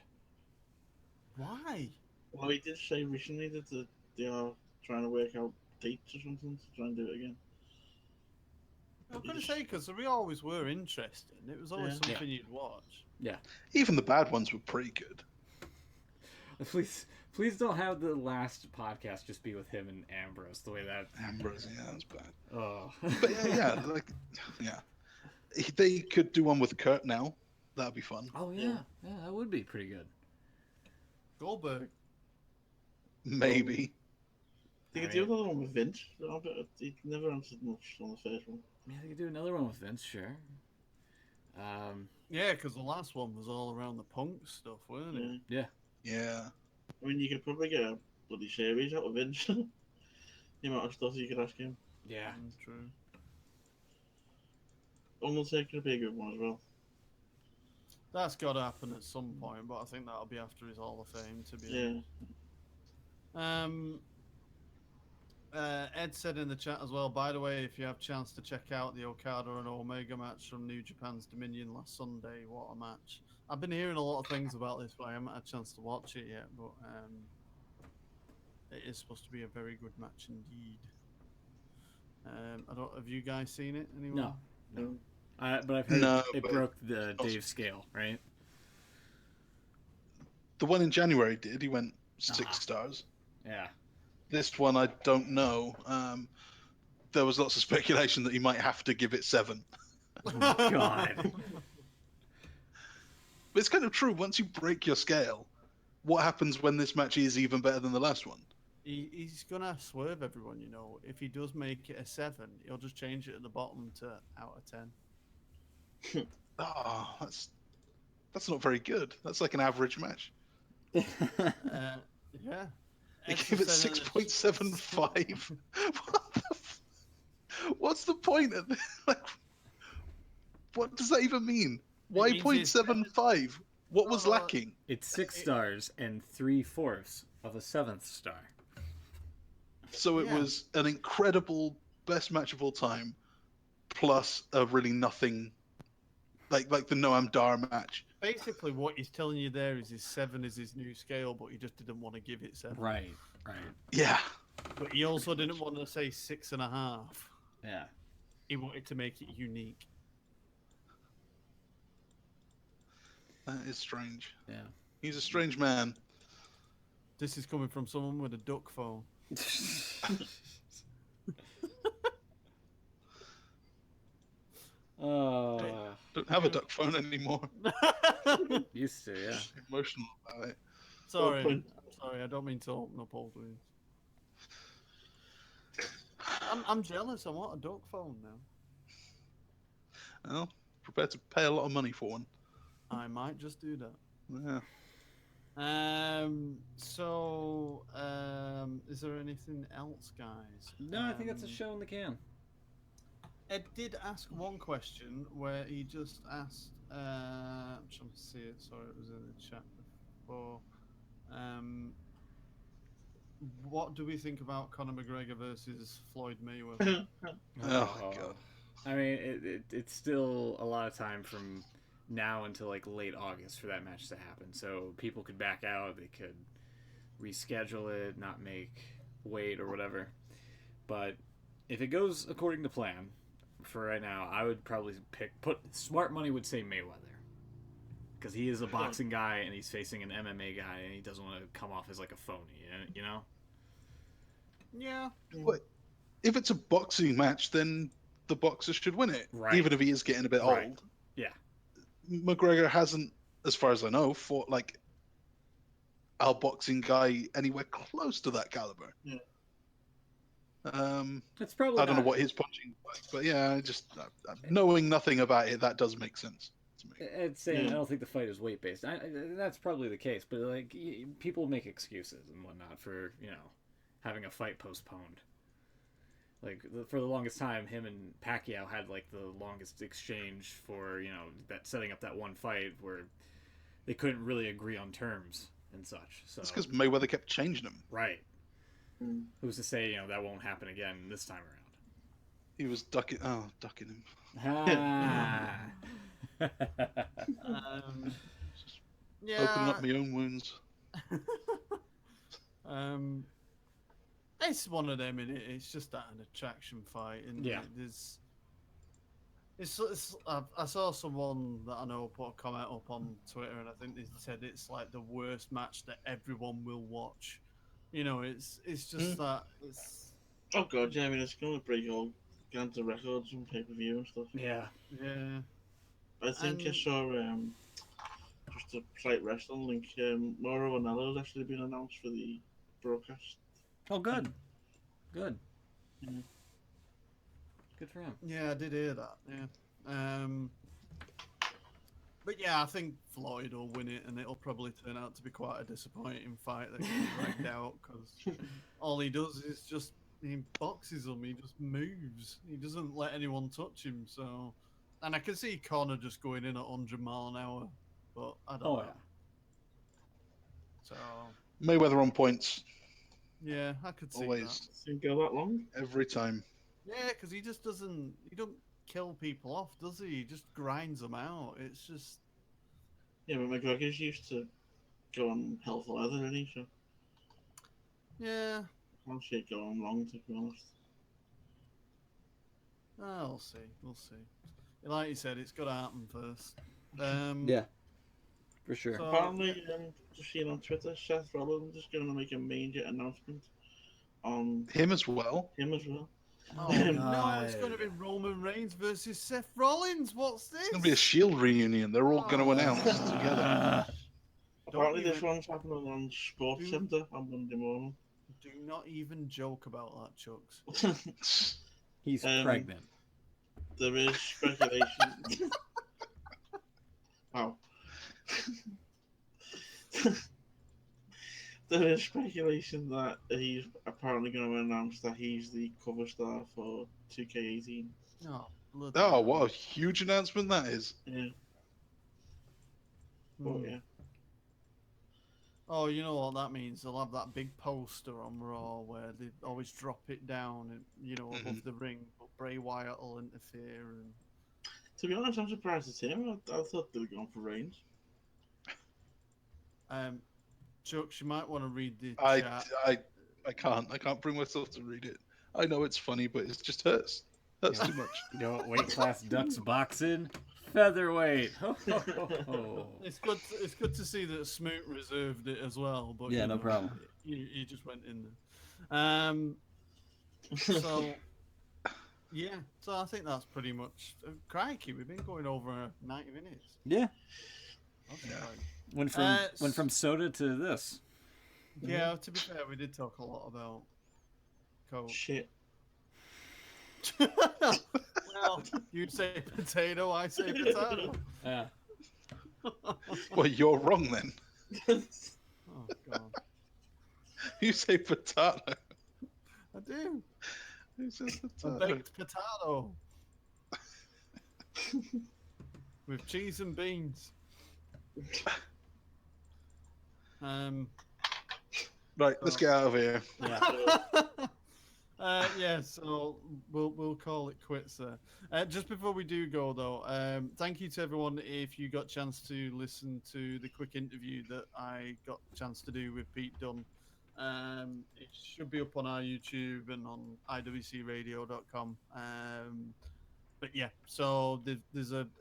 Why? Well, he did say recently that they are trying to work out dates or something to try and do it again. I was going to say, because we always were interesting. It was always something you'd watch. Yeah. Even the bad ones were pretty good. Please don't have the last podcast just be with him and Ambrose the way that... Ambrose, yeah, that's bad. Oh. But yeah. They could do one with Kurt now. That'd be fun. Oh, yeah. Yeah, that would be pretty good. Goldberg. Maybe. They could do another one with Vince. He never answered much on the first one. Yeah, they could do another one with Vince, sure. Yeah, because the last one was all around the Punk stuff, weren't it? Yeah. Yeah. I mean, you could probably get a bloody series out of Vince. The amount of stuff you could ask him. Yeah. True. Undertaker would be a good one as well. That's got to happen at some point, but I think that'll be after his Hall of Fame, to be honest. Ed said in the chat as well, by the way, if you have a chance to check out the Okada and Omega match from New Japan's Dominion last Sunday, what a match. I've been hearing a lot of things about this, but I haven't had a chance to watch it yet, but it is supposed to be a very good match indeed. Have you guys seen it? Anyone? No. But I've heard it broke the Dave scale, right? The one in January did. He went 6 stars. Yeah. This one, I don't know. There was lots of speculation that he might have to give it 7. Oh, God. But it's kind of true. Once you break your scale, what happens when this match is even better than the last one? He's going to swerve everyone, If he does make it a 7, he'll just change it at the bottom to out of 10. Oh, that's not very good. That's like an average match. Yeah. They give it 6.75. What's the point of this? What does that even mean? Why 0.75? What was lacking? It's 6 stars and 3/4 of a 7th star. So it was an incredible best match of all time, plus a really nothing, like the Noam Dar match. Basically, what he's telling you there is his 7 is his new scale, but he just didn't want to give it 7. Right. Yeah. But he also didn't want to say 6.5. Yeah. He wanted to make it unique. That is strange. Yeah. He's a strange man. This is coming from someone with a duck phone. Don't have a duck phone anymore. Used to, yeah. Emotional about it. Sorry, I don't mean to open up old wounds. I'm jealous. I want a duck phone now. Well, prepared to pay a lot of money for one. I might just do that. Yeah. Is there anything else, guys? No, I think that's a show in the can. Ed did ask one question where he just asked, I'm trying to see it, sorry, it was in the chat before. What do we think about Conor McGregor versus Floyd Mayweather? Oh, God. I mean, it's still a lot of time from now until like late August for that match to happen. So people could back out, they could reschedule it, not make weight or whatever. But if it goes according to plan, for right now, I would probably put smart money would say Mayweather, because he is a boxing guy and he's facing an MMA guy and he doesn't want to come off as like a phony, you know? Yeah. But if it's a boxing match, then the boxer should win it, Right. even if he is getting a bit Right. old. Yeah. McGregor hasn't, as far as I know, fought like a boxing guy anywhere close to that caliber. Yeah. It's probably I don't know not- what his punching was like, but yeah, knowing nothing about it, that does make sense to me. I'd say Yeah. I don't think the fight is weight based. That's probably the case, but like people make excuses and whatnot for having a fight postponed. Like for the longest time, him and Pacquiao had like the longest exchange for that setting up that one fight where they couldn't really agree on terms and such. So It's because Mayweather kept changing them. right, Mm. who's to say that won't happen again this time He was ducking him. around? Yeah. Opening up my own wounds. It's one of them, and it's just that an attraction fight, and Yeah. I saw someone that I know put a comment up on Twitter, and I think they said it's like the worst match that everyone will watch. It's just that it's Oh god, yeah, I mean it's gonna break all kinds of records and pay-per-view and stuff. Yeah. yeah. I think I And- saw just a slight wrestling link. Mauro Ranello has actually been announced for the broadcast. Oh, good. Good. Mhm. Good for him. Yeah, I did hear that. Yeah. But yeah, I think Floyd will win it, and it'll probably turn out to be quite a disappointing fight that can be dragged out because all he does is just he boxes them. He just moves. He doesn't let anyone touch him. So, and I can see Conor just going in at 100 mile an hour, but I don't Oh know. yeah. So Mayweather on points yeah, I could see always, Didn't go that long. every time. that. Yeah, because he just doesn't. He don't kill people off, does he? He just grinds them out. It's just. Yeah, but McGregor's used to go on hell for leather, isn't he? So Yeah, I can't see it going long, to be honest. we'll see. We'll see. Like you said, it's got to happen first. Yeah. For sure. So- Apparently, just seen on Twitter, Seth Rollins is going to make a major announcement on Him as well. him as well. Oh no, it's going to be Roman Reigns versus Seth Rollins. What's this? It's going to be a Shield reunion. They're all going to Oh. announce together. Apparently, this even- one's happening on Sports Do- Centre on Monday morning. Do not even joke about that, Chucks. He's Um, pregnant. There is speculation. Wow. There is speculation that he's apparently going to announce that he's the cover star for 2K18. Oh, bloody Oh, hell. what a huge announcement that is. Yeah, Hmm. but yeah. Oh, you know what that means? They'll have that big poster on Raw where they always drop it down, and above the ring, but Bray Wyatt will interfere. And To be honest, I'm surprised it's him. I thought they were going for Reigns. Chucks, you might want to read the I chat. can't bring myself to read it. I know it's funny, but it just hurts. Hurts Yeah. too much. You know what weight class Ducks boxing? Featherweight. Ho, ho, ho, ho. It's good to see that Smoot reserved it as well. But Yeah, no problem. He just went in there. So yeah, so I think that's pretty much. Crikey, we've been going over 90 minutes. Yeah. Okay. Yeah. Went from soda to this. Yeah, to be fair, we did talk a lot about Coke. Shit. Well, you say potato, I say potato. Yeah. Well, you're wrong then. Oh god, You say potato. I do. Who says A potato? baked potato with cheese and beans. Right, let's get out of here. Yeah. Yeah, so we'll call it quits there. Just before we do go though, thank you to everyone if you got a chance to listen to the quick interview that I got a chance to do with Pete Dunne It should be up on our YouTube and on IWCRadio.com. But yeah, so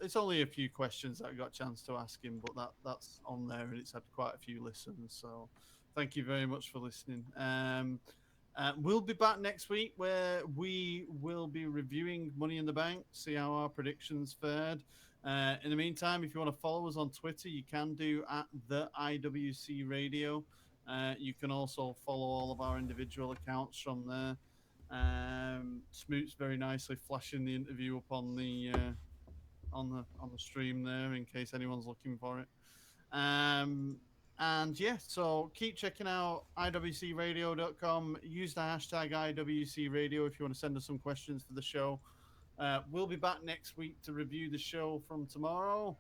it's only a few questions that I got a chance to ask him, but that's on there and it's had quite a few listens. So thank you very much for listening. We'll be back next week where we will be reviewing Money in the Bank, see how our predictions fared. In the meantime, if you want to follow us on Twitter, you can do at the IWC Radio. You can also follow all of our individual accounts from there. Smoot's very nicely flashing the interview up on the stream there in case anyone's looking for it. And yeah, so keep checking out IWCRadio.com. Use the hashtag IWCRadio if you want to send us some questions for the show. We'll be back next week to review the show from tomorrow.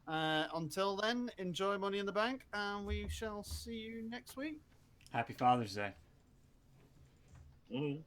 Until then, enjoy Money in the Bank, and we shall see you next week. Happy Father's Day. Mm.